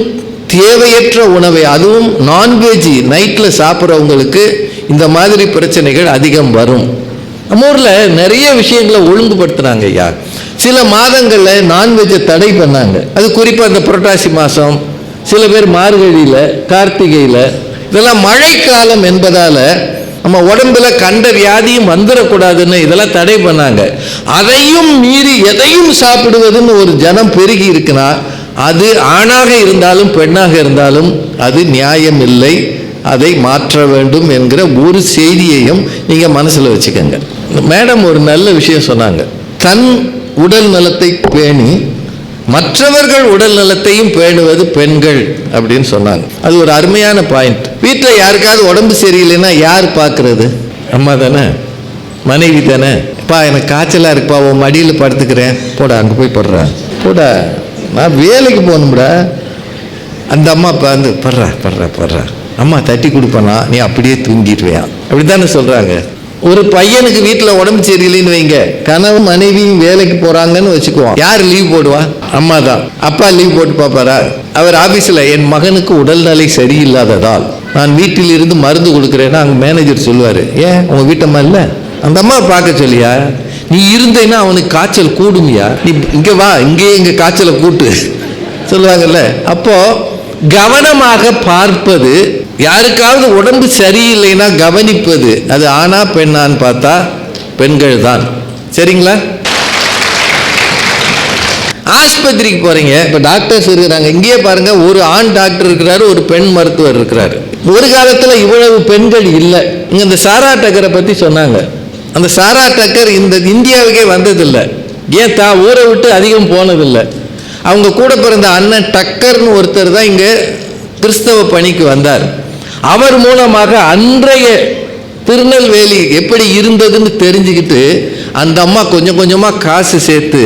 Speaker 1: தேவையற்ற உணவை, அதுவும் நான்வெஜ் நைட்டில் சாப்பிட்றவங்களுக்கு இந்த மாதிரி பிரச்சனைகள் அதிகம் வரும். நம்ம ஊரில் நிறைய விஷயங்களை ஒழுங்குபடுத்துனாங்க ஐயா. சில மாதங்களில் நான்வெஜ்ஜை தடை பண்ணாங்க. அது குறிப்பாக இந்த புரட்டாசி மாதம், சில பேர் மார்கழியில், கார்த்திகையில், இதெல்லாம் மழைக்காலம் என்பதால் நம்ம உடம்புல கண்ட வியாதியும் வந்துடக்கூடாதுன்னு இதெல்லாம் தடை பண்ணாங்க. அதையும் மீறி எதையும் சாப்பிடுவதுன்னு ஒரு ஜனம் பெருகி இருக்குன்னா அது ஆணாக இருந்தாலும் பெண்ணாக இருந்தாலும் அது நியாயம் இல்லை. அதை மாற்ற வேண்டும் என்கிற ஒரு செய்தியையும் நீங்கள் மனசில் வச்சுக்கோங்க. மேடம் ஒரு நல்ல விஷயம் சொன்னாங்க. தன் உடல் நலத்தை பேணி மற்றவர்கள் உடல் நலத்தையும் பேணுவது பெண்கள் அப்படின்னு சொன்னாங்க. அது ஒரு அருமையான பாயிண்ட். வீட்டில் யாருக்காவது உடம்பு சரியில்லைன்னா யார் பார்க்கறது? அம்மா தானே, மனைவி தானே. அப்பா எனக்கு காய்ச்சலாக இருக்குப்பா, உன் மடியில் படுத்துக்கிறேன், போடா அங்கே போய் படுறா, போடா நான் வேலைக்கு போகணும்டா. அந்த அம்மா வந்து படுறா படுறா படுறா, அம்மா தட்டி கொடுப்பனா, நீ அப்படியே தூங்கிடுவியா, அப்படி தானே சொல்கிறாங்க. ஒரு பையனுக்கு வீட்டில் உடம்பு சரியில்லைன்னு வைங்க, கணவன் மனைவியும் வேலைக்கு போகிறாங்கன்னு வச்சுக்குவோம், யார் லீவ் போடுவா? அம்மா தான். அப்பா லீவ் போட்டு பார்ப்பாரா? அவர் ஆஃபீஸில் என் மகனுக்கு உடல்நிலை சரியில்லாததால் நான் வீட்டில் இருந்து மருந்து கொடுக்குறேன்னா அங்கே மேனேஜர் சொல்லுவார், ஏன் உங்கள் வீட்டம்மா இல்லை, அந்த அம்மாவை பார்க்க சொல்லியா, நீ இருந்தேன்னா அவனுக்கு காய்ச்சல் கூடுமியா, நீ இங்கே வா, இங்கேயே இங்கே காய்ச்சலை கூட்டு சொல்லுவாங்கல்ல. அப்போது கவனமாக பார்ப்பது, யாருக்காவது உடம்பு சரியில்லைன்னா கவனிப்பது, அது ஆணா பெண்ணான்னு பார்த்தா பெண்கள் தான். சரிங்களா? ஆஸ்பத்திரிக்கு போறீங்க, இப்போ டாக்டர்ஸ் இருக்கிறாங்க, இங்கேயே பாருங்க, ஒரு ஆண் டாக்டர் இருக்கிறாரு, ஒரு பெண் மருத்துவர் இருக்கிறாரு. ஒரு காலத்தில் இவ்வளவு பெண்கள் இல்லை. இங்க இந்த சாரா டக்கரை பற்றி சொன்னாங்க. அந்த சாரா டக்கர் இந்த இந்தியாவுக்கே வந்ததில்லை. ஏன் தான் ஊரை விட்டு அதிகம் போனதில்லை. அவங்க கூட பிறந்த அண்ணன் டக்கர்னு ஒருத்தர் தான் இங்கே கிறிஸ்தவ பணிக்கு வந்தார். அவர் மூலமாக அன்றைய திருநெல்வேலி எப்படி இருந்ததுன்னு தெரிஞ்சுக்கிட்டு அந்த அம்மா கொஞ்சம் கொஞ்சமாக காசு சேர்த்து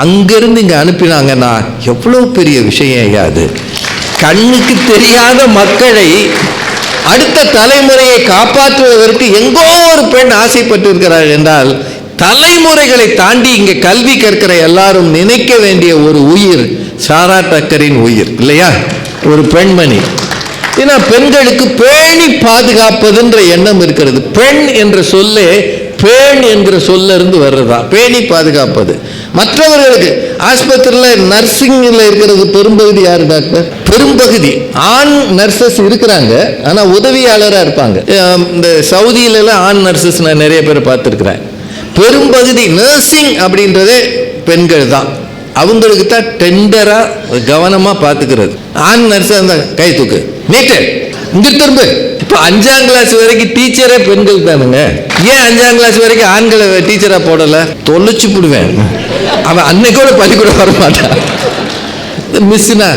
Speaker 1: அங்கேருந்து இங்கே அனுப்பினாங்கன்னா எவ்வளோ பெரிய விஷயம் ஐயா அது. கண்ணுக்கு தெரியாத மக்களை, அடுத்த தலைமுறையை காப்பாற்றுவதற்கு எங்கோ ஒரு பெண் ஆசைப்பட்டு இருக்கிறார் என்றால், தலைமுறைகளை தாண்டி இங்கே கல்வி கற்கிற எல்லாரும் நினைக்க வேண்டிய ஒரு உயிர் சாரா டக்கரின் உயிர் இல்லையா? ஒரு பெண்மணி. ஏன்னா பெண்களுக்கு பேணி பாதுகாப்பதுன்ற எண்ணம் இருக்கிறது. பெண் என்ற சொல்லே பேண் என்கிற சொல்ல இருந்து வர்றதா, பேணி பாதுகாப்பது. மற்றவர்களுக்கு ஆஸ்பத்திரியில் நர்சிங்கில் இருக்கிறது பெரும்பகுதி யாரு டாக்டர்? பெரும்பகுதி ஆண் நர்சஸ் இருக்கிறாங்க, ஆனால் உதவியாளராக இருப்பாங்க. இந்த சவுதியிலலாம் ஆண் நர்சஸ் நான் நிறைய பேர் பார்த்துருக்குறேன். பெரும்பகுதி நர்சிங் அப்படின்றதே பெண்கள் தான். அவங்களுக்கு தான் டெண்டராக கவனமாக பார்த்துக்கிறது. ஆண் நர்ஸாக இருந்தால் கை தூக்கு, நீட்டு, இங்கே திரும்ப. இப்போ 5ஆம் கிளாஸ் வரைக்கும் டீச்சரே பெண்கள் தானுங்க. ஏன் 5ஆம் கிளாஸ் வரைக்கும் ஆண்களை டீச்சராக போடலை? தொலைச்சு போடுவேன். அவன் அன்னைக்கோட பள்ளிக்கூடம் வர மாட்டான். மிஸ்ஸுனா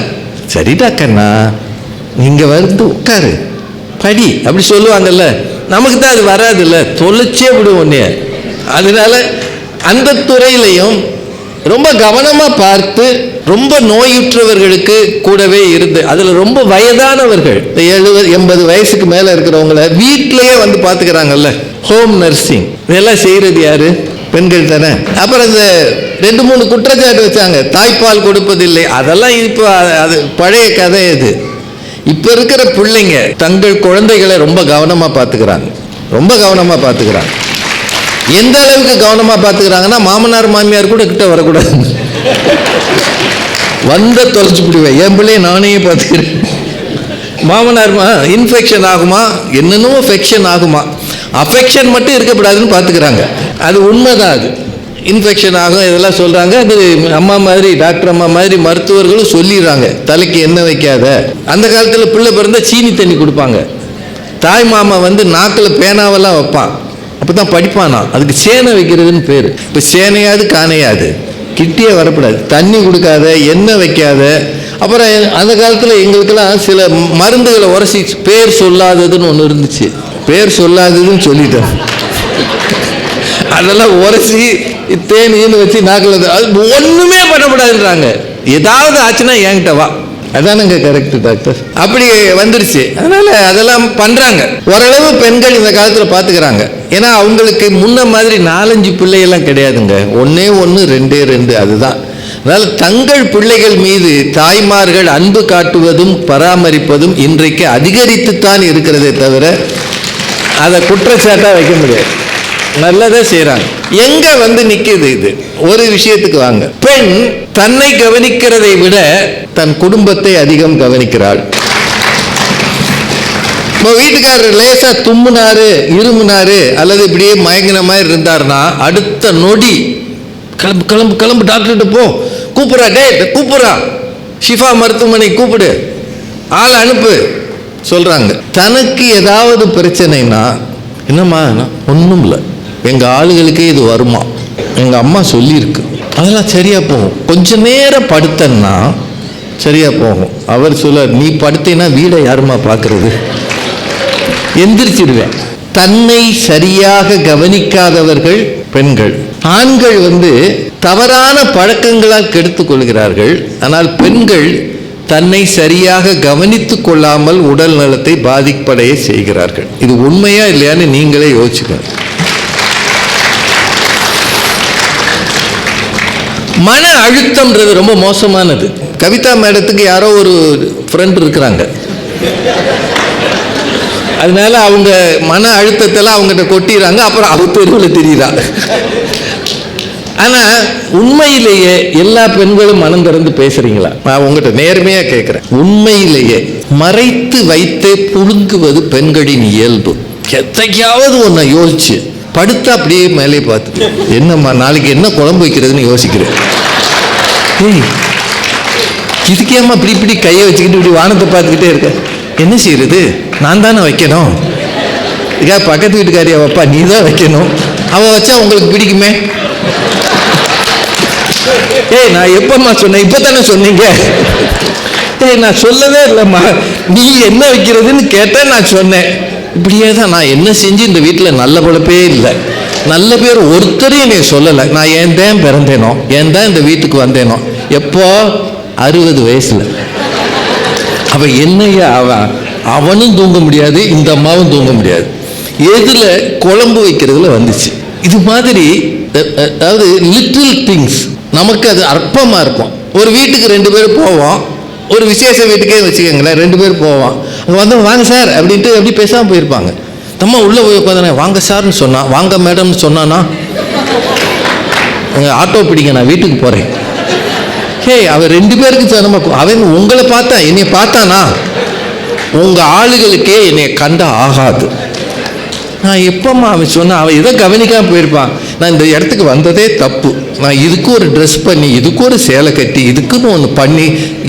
Speaker 1: சரிடா கண்ணா நீங்கள் வந்து உட்காரு படி அப்படி சொல்லுவாங்கல்ல. நமக்கு தான் அது வராதுல்ல, தொலைச்சே விடுவோம் ஒன்னே. அதனால அந்த துறையிலையும் ரொம்ப கவனமாக பார்த்து, ரொம்ப நோயுற்றவர்களுக்கு கூடவே இருந்து, அதில் ரொம்ப வயதானவர்கள் 70-80 வயசுக்கு மேலே இருக்கிறவங்கள வீட்டிலேயே வந்து பார்த்துக்கிறாங்கல்ல, ஹோம் நர்சிங். இதெல்லாம் செய்கிறது யாரு? பெண்கள் தானே. அப்புறம் இந்த 2-3 குற்றச்சாட்டு வச்சாங்க, தாய்ப்பால் கொடுப்பதில்லை. அதெல்லாம் இப்போ அது பழைய கதை. இது இப்போ இருக்கிற பிள்ளைங்க தங்கள் குழந்தைகளை ரொம்ப கவனமாக பார்த்துக்கிறாங்க, ரொம்ப கவனமாக பார்த்துக்கிறாங்க. எந்த அளவுக்கு கவனமாக பார்த்துக்கிறாங்கன்னா, மாமனார் மாமியார் கூட கிட்ட வரக்கூடாது. வந்த தொலைச்சு விடுவேன். என் பிள்ளைய நானே பார்த்துக்கிறேன். மாமனார் இன்ஃபெக்ஷன் ஆகுமா, என்னென்னமோ ஃபெக்ஷன் ஆகுமா, அஃபெக்ஷன் மட்டும் இருக்கக்கூடாதுன்னு பார்த்துக்கிறாங்க. அது உண்மைதான். அது இன்ஃபெக்ஷன் ஆகும் இதெல்லாம் சொல்கிறாங்க. அது அம்மா மாதிரி, டாக்டர் அம்மா மாதிரி மருத்துவர்களும் சொல்லிடுறாங்க, தலைக்கு எண்ணெய் வைக்காத. அந்த காலத்தில் பிள்ளை பிறந்தால் சீனி தண்ணி கொடுப்பாங்க. தாய் மாமா வந்து நாக்கில் பேனாவெல்லாம் வைப்பான், அப்போ தான் படிப்பானா. அதுக்கு சேனை வைக்கிறதுன்னு பேர். இப்போ சேனையாது காணையாது, கிட்டியே வரக்கூடாது. தண்ணி கொடுக்காத, எண்ணெய் வைக்காத. அப்புறம் அந்த காலத்தில் எங்களுக்கெல்லாம் சில மருந்துகளை உரசி பேர் சொல்லாததுன்னு ஒன்று இருந்துச்சு. பேர் சொல்லாததுன்னு சொல்லிட்டோம். அதெல்லாம் உரசி தேனின்னு வச்சு நாக்கில், அது ஒன்றுமே பண்ணக்கூடாதுன்றாங்க. ஏதாவது ஆச்சுன்னா என்கிட்ட வா. அதானுங்க கரெக்ட் டாக்டர். அப்படி வந்துருச்சு. அதனால அதெல்லாம் பண்றாங்க. ஓரளவு பெண்கள் இந்த காலத்தில் பார்த்துக்கிறாங்க. ஏன்னா அவங்களுக்கு முன்ன மாதிரி 4-5 பிள்ளைகள்லாம் கிடையாதுங்க. 1 1 2 2 அதுதான். அதனால தங்கள் பிள்ளைகள் மீது தாய்மார்கள் அன்பு காட்டுவதும் பராமரிப்பதும் இன்றைக்கு அதிகரித்துத்தான் இருக்கிறதே தவிர அதை குற்றச்சாட்டாக வைக்க முடியாது. நல்லதா செய்யறாங்க. எங்க வந்து நிக்குது இது? ஒரு விஷயத்துக்கு வாங்க. பெண் தன்னை கவனிக்கிறதை விட தன் குடும்பத்தை அதிகம் கவனிக்கிறாள். வீட்டுக்காரர் லேசா தும்முனாரு, இருமுனாரு, அல்லது இப்படியே மயங்கின மாதிரி இருந்தாருன்னா அடுத்த நொடி கிளம்பு கிளம்பு கிளம்பு, டாக்டர்கிட்ட போ, கூப்பிடுறா, டே கூப்பிடுறா, ஷிஃபா மருத்துவமனை கூப்பிடு, ஆள் அனுப்பு சொல்றாங்க. தனக்கு ஏதாவது பிரச்சனைனா, என்னம்மா ஒன்றும் இல்லை, எங்கள் ஆளுகளுக்கே இது வருமா, எங்கள் அம்மா சொல்லியிருக்கு, அதெல்லாம் சரியாக போகும், கொஞ்ச நேரம் படுத்தன்னா சரியாக போகும். அவர் சொல்ல, நீ படுத்தேன்னா வீடை யாருமா பார்க்கறது, எந்திரிச்சிடுவேன். தன்னை சரியாக கவனிக்காதவர்கள் பெண்கள். ஆண்கள் வந்து தவறான பழக்கங்களால் கெடுத்துக் கொள்கிறார்கள். ஆனால் பெண்கள் தன்னை சரியாக கவனித்துக் கொள்ளாமல் உடல் நலத்தை பாதிப்படைய செய்கிறார்கள். இது உண்மையா இல்லையான்னு நீங்களே யோசிச்சுக்கணும். மன அழுத்தம்ன்றது ரொம்ப மோசமானது. கவிதா மேடத்துக்கு யாரோ ஒரு ஃப்ரெண்ட் இருக்கிறாங்க, அதனால அவங்க மன அழுத்தத்தெல்லாம் அவங்ககிட்ட கொட்டிடுறாங்க. அப்புறம் அவ தெருவில் தெரியுறாங்க. ஆனால் உண்மையிலேயே எல்லா பெண்களும் மனம் திறந்து பேசுறீங்களா? நான் உங்ககிட்ட நேர்மையாக கேட்குறேன். உண்மையிலேயே மறைத்து வைத்து புழுங்குவது பெண்களின் இயல்பு. எத்தையாவது ஒன்றை யோசிச்சு படுத்தா அப்படியே மேலே பார்த்து, என்னம்மா நாளைக்கு என்ன குழம்பு வைக்கிறதுன்னு யோசிக்கிறேன். ஏய், இதுக்கேம்மா இப்படி இப்படி கையை வச்சுக்கிட்டு இப்படி வானத்தை பார்த்துக்கிட்டே இருக்க, என்ன செய்யறது, நான் தானே வைக்கணும், இதுக்காக பக்கத்து வீட்டுக்காரியா வைப்பா, நீ தான் வைக்கணும், அவள் வச்சா உங்களுக்கு பிடிக்குமே. ஏய், நான் எப்பம்மா சொன்னேன், இப்போ தானே சொன்னீங்க. ஏய், நான் சொல்லவே இல்லைம்மா, நீ என்ன வைக்கிறதுன்னு கேட்டேன், நான் சொன்னேன். இப்படியே தான் நான் என்ன செஞ்சு இந்த வீட்டில் நல்ல பழப்பே இல்லை, நல்ல பேர் ஒருத்தரையும் நீ சொல்லலை. நான் ஏன் தான் பிறந்தேனோ, ஏன் தான் இந்த வீட்டுக்கு வந்தேனோ, எப்போ 60 வயசுல. அவன் என்னையா அவனும் தூங்க முடியாது, இந்த அம்மாவும் தூங்க முடியாது. எதுல குழம்பு வைக்கிறதுல வந்துச்சு. இது மாதிரி அதாவது லிட்டில் திங்ஸ் நமக்கு அது அற்பமாக இருக்கும். ஒரு வீட்டுக்கு 2 பேர் போவோம், ஒரு விசேஷ வீட்டுக்கே வச்சுக்கோங்களேன், 2 பேர் போவோம். அங்கே வந்தவங்க வாங்க சார் அப்படின்ட்டு எப்படி பேசாமல் போயிருப்பாங்க. நம்ம உள்ளே போய் உட்காந்து வாங்க சார்னு சொன்னான், வாங்க மேடம்னு சொன்னானா, ஆட்டோ பிடிங்க நான் வீட்டுக்கு போகிறேன். ஹே, அவன் 2 பேருக்கு நம்ம அவன் உங்களை பார்த்தா என்னை பார்த்தானா, உங்கள் ஆளுகளுக்கே என்னை கண்ட ஆகாது. நான் எப்பம்மா அவன் சொன்னான், அவன் எதை கவனிக்காமல் போயிருப்பான். நான் இந்த இடத்துக்கு வந்ததே தப்பு, நான் இதுக்கு ஒரு ட்ரெஸ் பண்ணி இதுக்கு ஒரு சேலை கட்டி இதுக்குன்னு ஒன்று பண்ணி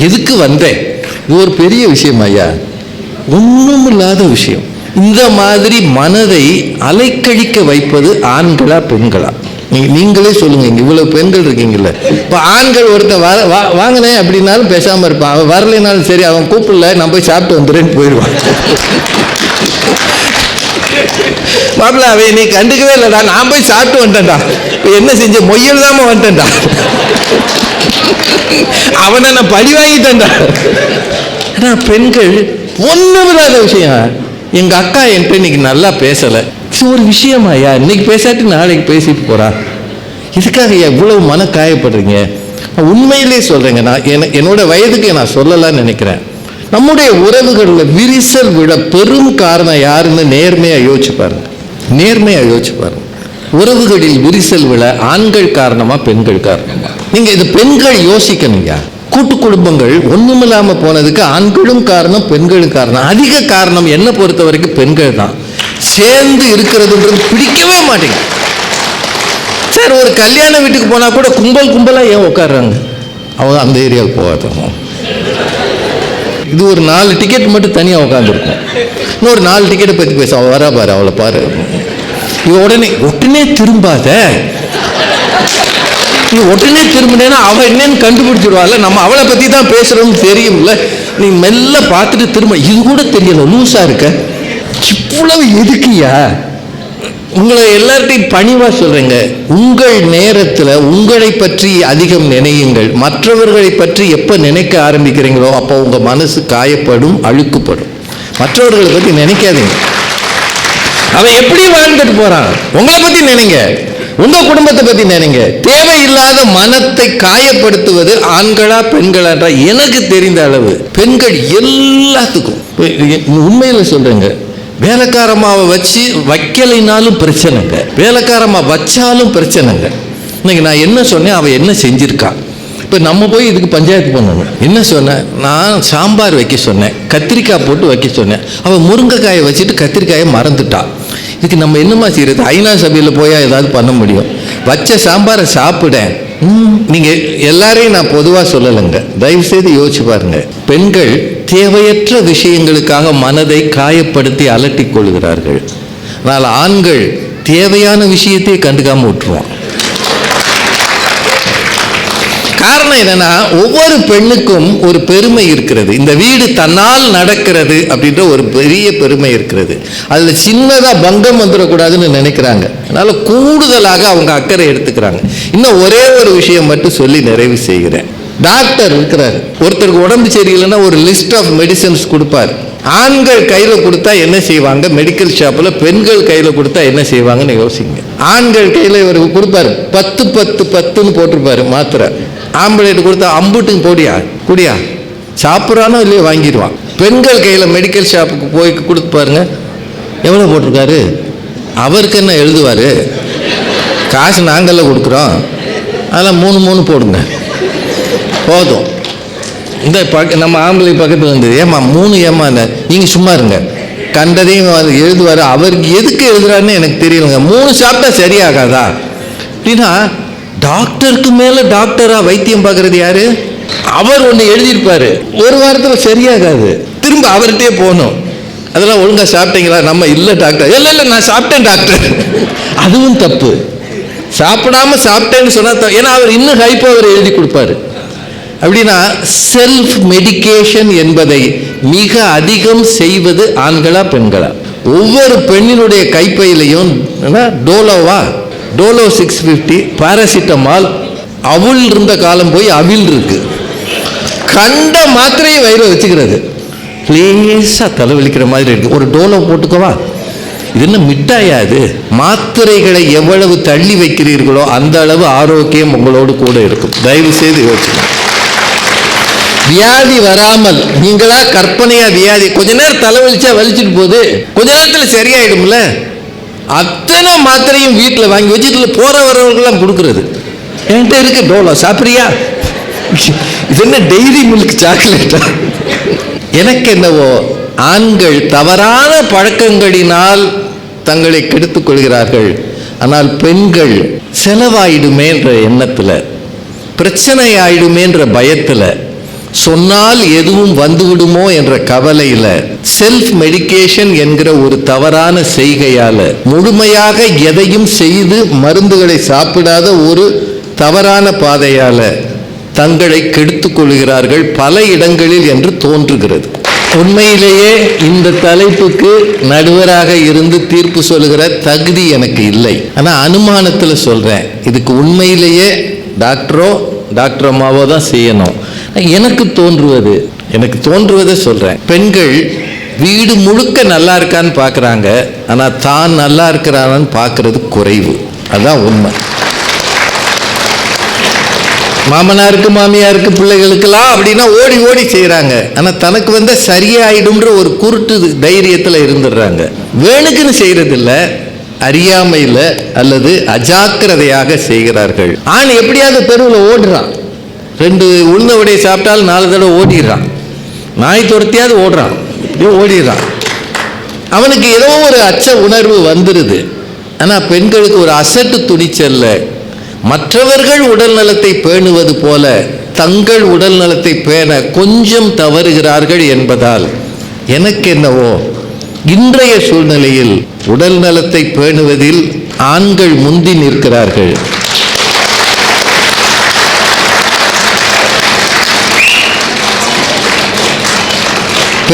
Speaker 1: எதுக்கு வந்தேன். இது ஒரு பெரிய விஷயம் ஐயா, ஒன்றும் இல்லாத விஷயம். இந்த மாதிரி மனதை அலைக்கழிக்க வைப்பது ஆண்களா பெண்களா? நீங்களே சொல்லுங்க. இங்கே இவ்வளவு பெண்கள் இருக்கீங்கல்ல, இப்போ ஆண்கள் ஒருத்தன் வாங்கினேன் அப்படின்னாலும் பேசாமல் இருப்பான். அவன் வரலைனாலும் சரி, அவன் கூப்பிடல நான் போய் சாப்பிட்டு வந்துடுறேன்னு போயிடுவான். மாப்பிள்ள அவன் நீ கண்டுக்கவே இல்லைடா, நான் போய் சாப்பிட்டு வந்துட்டேன்டா, இப்போ என்ன செஞ்ச மொய்யல் தாம வந்துட்டேன்டா, அவனை நான் பழி வாங்கிட்டேன்டா. ஆனால் பெண்கள் ஒன்றும் இல்லாத விஷயம். எங்கள் அக்கா என்கிட்ட இன்னைக்கு நல்லா பேசலை, இது ஒரு விஷயமாயா, இன்னைக்கு பேசாட்டி நாளைக்கு பேசிட்டு போறா, இதுக்காக எவ்வளவு மன காயப்படுறீங்க? உண்மையிலே சொல்றேங்க, நான் என்னோட வயதுக்கு நான் சொல்லலாம்னு நினைக்கிறேன். நம்முடைய உறவுகளில் விரிசல் விட பெரும் காரணம் யாருன்னு நேர்மையாக யோசிச்சு பாருங்க. நேர்மையாக யோசிச்சு பாருங்க. உறவுகளில் விரிசல் விட ஆண்கள் காரணமா பெண்கள் காரணமா? நீங்க இது பெண்கள் யோசிக்கணுங்க. கூட்டு குடும்பங்கள் ஒண்ணுமில்லாம போனதுக்கு ஆண்களும் காரணம் பெண்களும் காரணம். அதிக காரணம் என்ன பொறுத்த வரைக்கும் பெண்கள் தான். சேர்ந்து இருக்கிறதுன்றது பிடிக்கவே மாட்டேங்குது சார். ஒரு கல்யாண வீட்டுக்கு போனா கூட கும்பல் கும்பலா ஏன் உட்காடுறாங்க? அவங்க அந்த ஏரியாவுக்கு போகாதவங்க. இது ஒரு 4 டிக்கெட் மட்டும் தனியாக உட்காந்துருக்கும். இன்னொரு 4 டிக்கெட்டை பற்றி பேச அவள் வரா பாரு, அவளை பாரு. இது உடனே திரும்பாத, நீ உடனே திரும்பினேன்னா அவள் என்னன்னு கண்டுபிடிச்சிடுவாள். நம்ம அவளை பற்றி தான் பேசுகிறோம்னு தெரியும்ல, நீ மெல்ல பார்த்துட்டு திரும்ப. இது கூட தெரியல, லூஸாக இருக்க, இவ்வளவு எதுக்குயா? உங்களை எல்லார்ட்டையும் பணிவாக சொல்கிறேங்க, உங்கள் நேரத்தில் உங்களை பற்றி அதிகம் நினையுங்கள். மற்றவர்களை பற்றி எப்போ நினைக்க ஆரம்பிக்கிறீங்களோ அப்போ உங்கள் மனசு காயப்படும், அழுக்குப்படும். மற்றவர்களை பற்றி நினைக்காதீங்க. அவன் எப்படி வாழ்ந்துட்டு போகிறான், உங்களை பற்றி நினைங்க, உங்கள் குடும்பத்தை பற்றி நினைங்க. தேவையில்லாத மனத்தை காயப்படுத்துவது ஆண்களா பெண்களா? எனக்கு தெரிந்த அளவு பெண்கள் எல்லாத்துக்கும். உண்மையில் சொல்கிறேங்க, வேலைக்காரமாவை வச்சு வைக்கலைனாலும் பிரச்சனைங்க, வேலைக்காரமாக வச்சாலும் பிரச்சனைங்க. இன்னைக்கு நான் என்ன சொன்னேன், அவள் என்ன செஞ்சிருக்கா? இப்போ நம்ம போய் இதுக்கு பஞ்சாயத்து பண்ணணும். என்ன சொன்னேன், நான் சாம்பார் வைக்க சொன்னேன், கத்திரிக்காய் போட்டு வைக்க சொன்னேன், அவள் முருங்கைக்காயை வச்சுட்டு கத்திரிக்காயை மறந்துட்டா. இதுக்கு நம்ம என்னமா செய்யறது? ஐநா சபையில் போயா ஏதாவது பண்ண முடியும்? வச்ச சாம்பாரை சாப்பிட. நீங்கள் எல்லாரையும் நான் பொதுவாக சொல்லலைங்க, தயவுசெய்து யோசிச்சு பாருங்க. பெண்கள் தேவையற்ற விஷயங்களுக்காக மனதை காயப்படுத்தி அலட்டிக் கொள்கிறார்கள். ஆனால் ஆண்கள் தேவையான விஷயத்தை கண்டுக்காம விட்டுருவான். காரணம் என்னன்னா, ஒவ்வொரு பெண்ணுக்கும் ஒரு பெருமை இருக்கிறது. இந்த வீடு தன்னால் நடக்கிறது அப்படின்ற ஒரு பெரிய பெருமை இருக்கிறது. அதில் சின்னதாக பங்கம் வந்துடக்கூடாதுன்னு நினைக்கிறாங்க. அதனால கூடுதலாக அவங்க அக்கறை எடுத்துக்கிறாங்க. இன்னும் ஒரே ஒரு விஷயம் மட்டும் சொல்லி நிறைவு செய்கிறேன். டாக்டர் இருக்கிறார், ஒருத்தருக்கு உடம்பு சரியில்லைன்னா ஒரு லிஸ்ட் ஆஃப் மெடிசன்ஸ் கொடுப்பார். ஆண்கள் கையில் கொடுத்தா என்ன செய்வாங்க மெடிக்கல் ஷாப்பில், பெண்கள் கையில் கொடுத்தா என்ன செய்வாங்கன்னு யோசிங்க. ஆண்கள் கையில் இவர் கொடுப்பாரு 10 10 10ன்னு போட்டிருப்பாரு மாத்திரை. ஆம்பளைட்டு கொடுத்தா அம்புட்டுக்கு போடியா குடியா, சாப்பிட்றானோ இல்லையோ வாங்கிடுவான். பெண்கள் கையில் மெடிக்கல் ஷாப்புக்கு போய் கொடுத்து பாருங்க, எவ்வளோ போட்டிருக்காரு, அவருக்கு என்ன எழுதுவார், காசு நாங்களில் கொடுக்குறோம், அதெல்லாம் 3 3 போடுங்க போதும். இந்த நம்ம ஆம்பளை பக்கத்தில் வந்து ஏமா 3 ஏமா இல்லை, நீங்கள் சும்மா இருங்க, கண்டதையும் எழுதுவார். அவருக்கு எதுக்கு எழுதுறாருன்னு எனக்கு தெரியலங்க. 3 சாப்பிட்டா சரியாகாதா அப்படின்னா, டாக்டருக்கு மேலே டாக்டராக வைத்தியம் பார்க்கறது யாரு? அவர் ஒன்று எழுதியிருப்பாரு, ஒரு வாரத்தில் சரியாகாது, திரும்ப அவர்கிட்டே போகணும். அதெல்லாம் ஒழுங்காக சாப்பிட்டீங்களா? நம்ம இல்லை டாக்டர், இல்லை இல்லை நான் சாப்பிட்டேன் டாக்டர். அதுவும் தப்பு. சாப்பிடாம சாப்பிட்டேன்னு சொன்னா, ஏன்னா அவர் இன்னும் ஹைப்பவர் எழுதி கொடுப்பாரு. அப்படின்னா செல்ஃப் மெடிகேஷன் என்பதை மிக அதிகம் செய்வது ஆண்களா பெண்களா? ஒவ்வொரு பெண்ணினுடைய கைப்பையிலையும் டோலோ 650, பாராசிட்டமால், அவுள் இருந்த காலம் போய் அவில் இருக்கு. கண்ட மாத்திரையை வயிறு வச்சுக்கிறது, லேசா தலைவலிக்கிற மாதிரி இருக்கு, ஒரு டோலோ போட்டுக்கவா? இது என்ன மிட்டாயாது? மாத்திரைகளை எவ்வளவு தள்ளி வைக்கிறீர்களோ அந்த அளவு ஆரோக்கியம் உங்களோடு கூட இருக்கும். தயவு செய்து யோசிச்சு. வியாதி வராமல் நீங்களா கற்பனையா வியாதி கொஞ்ச நேரம் தலைவலிச்சா வலிச்சுட்டு போகுது, கொஞ்ச நேரத்துல சரியாயிடும்ல. அத்தனை மாத்திரையும் வீட்டில் வாங்கி வச்சுட்டு போற வரவர்கள்லாம் கொடுக்கறது. என்கிட்ட இருக்கு டோலோ, சாப்பிட்றியா? இது என்ன டெய்ரி மில்க் சாக்லேட்டா? எனக்கு என்னவோ ஆண்கள் தவறான பழக்கங்களினால் தங்களை கெடுத்துக் கொள்கிறார்கள். ஆனால் பெண்கள் செலவாயிடுமே என்ற எண்ணத்தில், பிரச்சனை ஆயிடுமே என்ற பயத்தில், சொன்னால் எதுவும் வந்துவிடுமோ என்ற கவலையில், செல்ஃப் மெடிகேஷன் என்கிற ஒரு தவறான செய்கையால, முழுமையாக எதையும் செய்து மருந்துகளை சாப்பிடாத ஒரு தவறான பாதையால தங்களை கெடுத்துக் கொள்கிறார்கள் பல இடங்களில் என்று தோன்றுகிறது. உண்மையிலேயே இந்த தலைப்புக்கு நடுவராக இருந்து தீர்ப்பு சொல்லுகிற தகுதி எனக்கு இல்லை. ஆனால் அனுமானத்தில் சொல்றேன், இதுக்கு உண்மையிலேயே டாக்டர் அம்மாவோ தான் செய்யணும். எனக்கு தோன்றுவதை சொல்றேன். பெண்கள் வீடு முழுக்க நல்லா இருக்கான்னு பார்க்குறாங்க, ஆனால் தான் நல்லா இருக்கிறான்னு பார்க்கறது குறைவு. அதுதான் உண்மை. மாமனாருக்கு மாமியாருக்கு பிள்ளைகளுக்கெல்லாம் அப்படின்னா ஓடி ஓடி செய்கிறாங்க. ஆனால் தனக்கு வந்த சரியாயிடும்ன்ற ஒரு குருட்டு தைரியத்தில் இருந்துடுறாங்க. வேணுக்குன்னு செய்யறதில்ல, அறியாமையில் அல்லது அஜாக்கிரதையாக செய்கிறார்கள். ஆண் எப்படியாவது தெருவில் ஓடுறான், 2 உளுந்த வடையை சாப்பிட்டாலும் 4 தடவை ஓடிடுறான். நாய் துரத்தியாவது ஓடிடுறான். அவனுக்கு ஏதோ ஒரு அச்ச உணர்வு வந்துடுது. ஆனால் பெண்களுக்கு ஒரு அசட்டு துணிச்சல்ல, மற்றவர்கள் உடல் நலத்தை பேணுவது போல தங்கள் உடல் நலத்தை பேண கொஞ்சம் தவறுகிறார்கள் என்பதால் எனக்கு என்னவோ இன்றைய சூழ்நிலையில் உடல் நலத்தை பேணுவதில் ஆண்கள் முந்தி நிற்கிறார்கள்.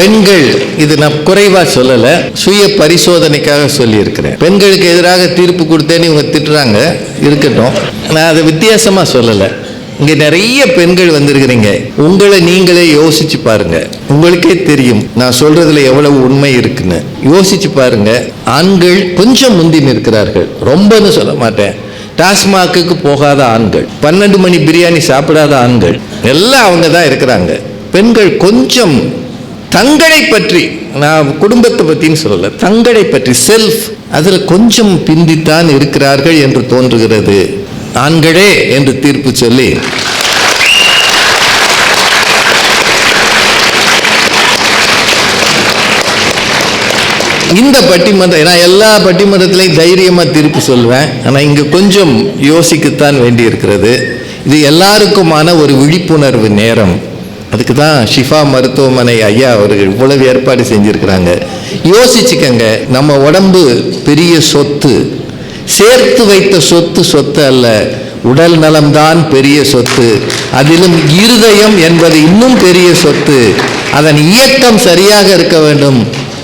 Speaker 1: பெண்கள், இது நான் குறைவா சொல்லலை, சுய பரிசோதனைக்காக சொல்லியிருக்கிறேன். பெண்களுக்கு எதிராக தீர்ப்பு கொடுத்தேன்னு இவங்க திட்டுறாங்க, இருக்கட்டும். நான் அதை வித்தியாசமா சொல்லலை. இங்க நிறைய பெண்கள் வந்திருக்கிறீங்க. உங்களை நீங்களே யோசிச்சு பாருங்க. உங்களுக்கே தெரியும் நான் சொல்றதுல எவ்வளவு உண்மை இருக்குன்னு. யோசிச்சு பாருங்க. ஆண்கள் கொஞ்சம் முந்தி நிற்கிறார்கள், ரொம்பன்னு சொல்ல மாட்டேன். டாஸ்மாக்கு போகாத ஆண்கள், 12 மணி பிரியாணி சாப்பிடாத ஆண்கள் எல்லாம் அவங்க தான் இருக்கிறாங்க. பெண்கள் கொஞ்சம் தங்களை பற்றி, நான் குடும்பத்தை பற்றின்னு சொல்லல, தங்களை பற்றி செல்ஃப், அதில் கொஞ்சம் பிந்தித்தான் இருக்கிறார்கள் என்று தோன்றுகிறது. ஆண்களே என்று தீர்ப்பு சொல்லி இந்த பட்டிமன்றம், நான் எல்லா பட்டிமன்றத்திலையும் தைரியமாக தீர்ப்பு சொல்லுவேன். ஆனால் இங்கே கொஞ்சம் யோசிக்கத்தான் வேண்டி இருக்கிறது. இது எல்லாருக்குமான ஒரு விழிப்புணர்வு நேரம். அதுக்கு தான் ஷிஃபா மருத்துவமனை ஐயா அவர்கள் இவ்வளவு ஏற்பாடு செஞ்சிருக்கிறாங்க. யோசிச்சுக்கங்க, நம்ம உடம்பு பெரிய சொத்து, சேர்த்து வைத்த சொத்து அல்ல, உடல் நலம்தான் பெரிய சொத்து. அதிலும் இருதயம் என்பது இன்னும் பெரிய சொத்து. அதன் இயக்கம் சரியாக இருக்க வேண்டும்.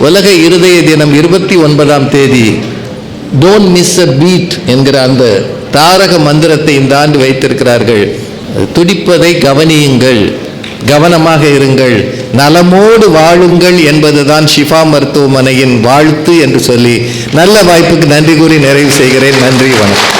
Speaker 1: உலக இருதய தினம் 29ஆம் தேதி, டோன்ட் மிஸ் அ பீட் என்கிற அந்த தாரக மந்திரத்தை இந்த ஆண்டு வைத்திருக்கிறார்கள். துடிப்பதை கவனியுங்கள், கவனமாக இருங்கள், நலமோடு வாழுங்கள் என்பதுதான் ஷிஃபா மருத்துவமனையின் வாழ்த்து என்று சொல்லி நல்ல வாய்ப்புக்கு நன்றி கூறி நிறைவு செய்கிறேன். நன்றி, வணக்கம்.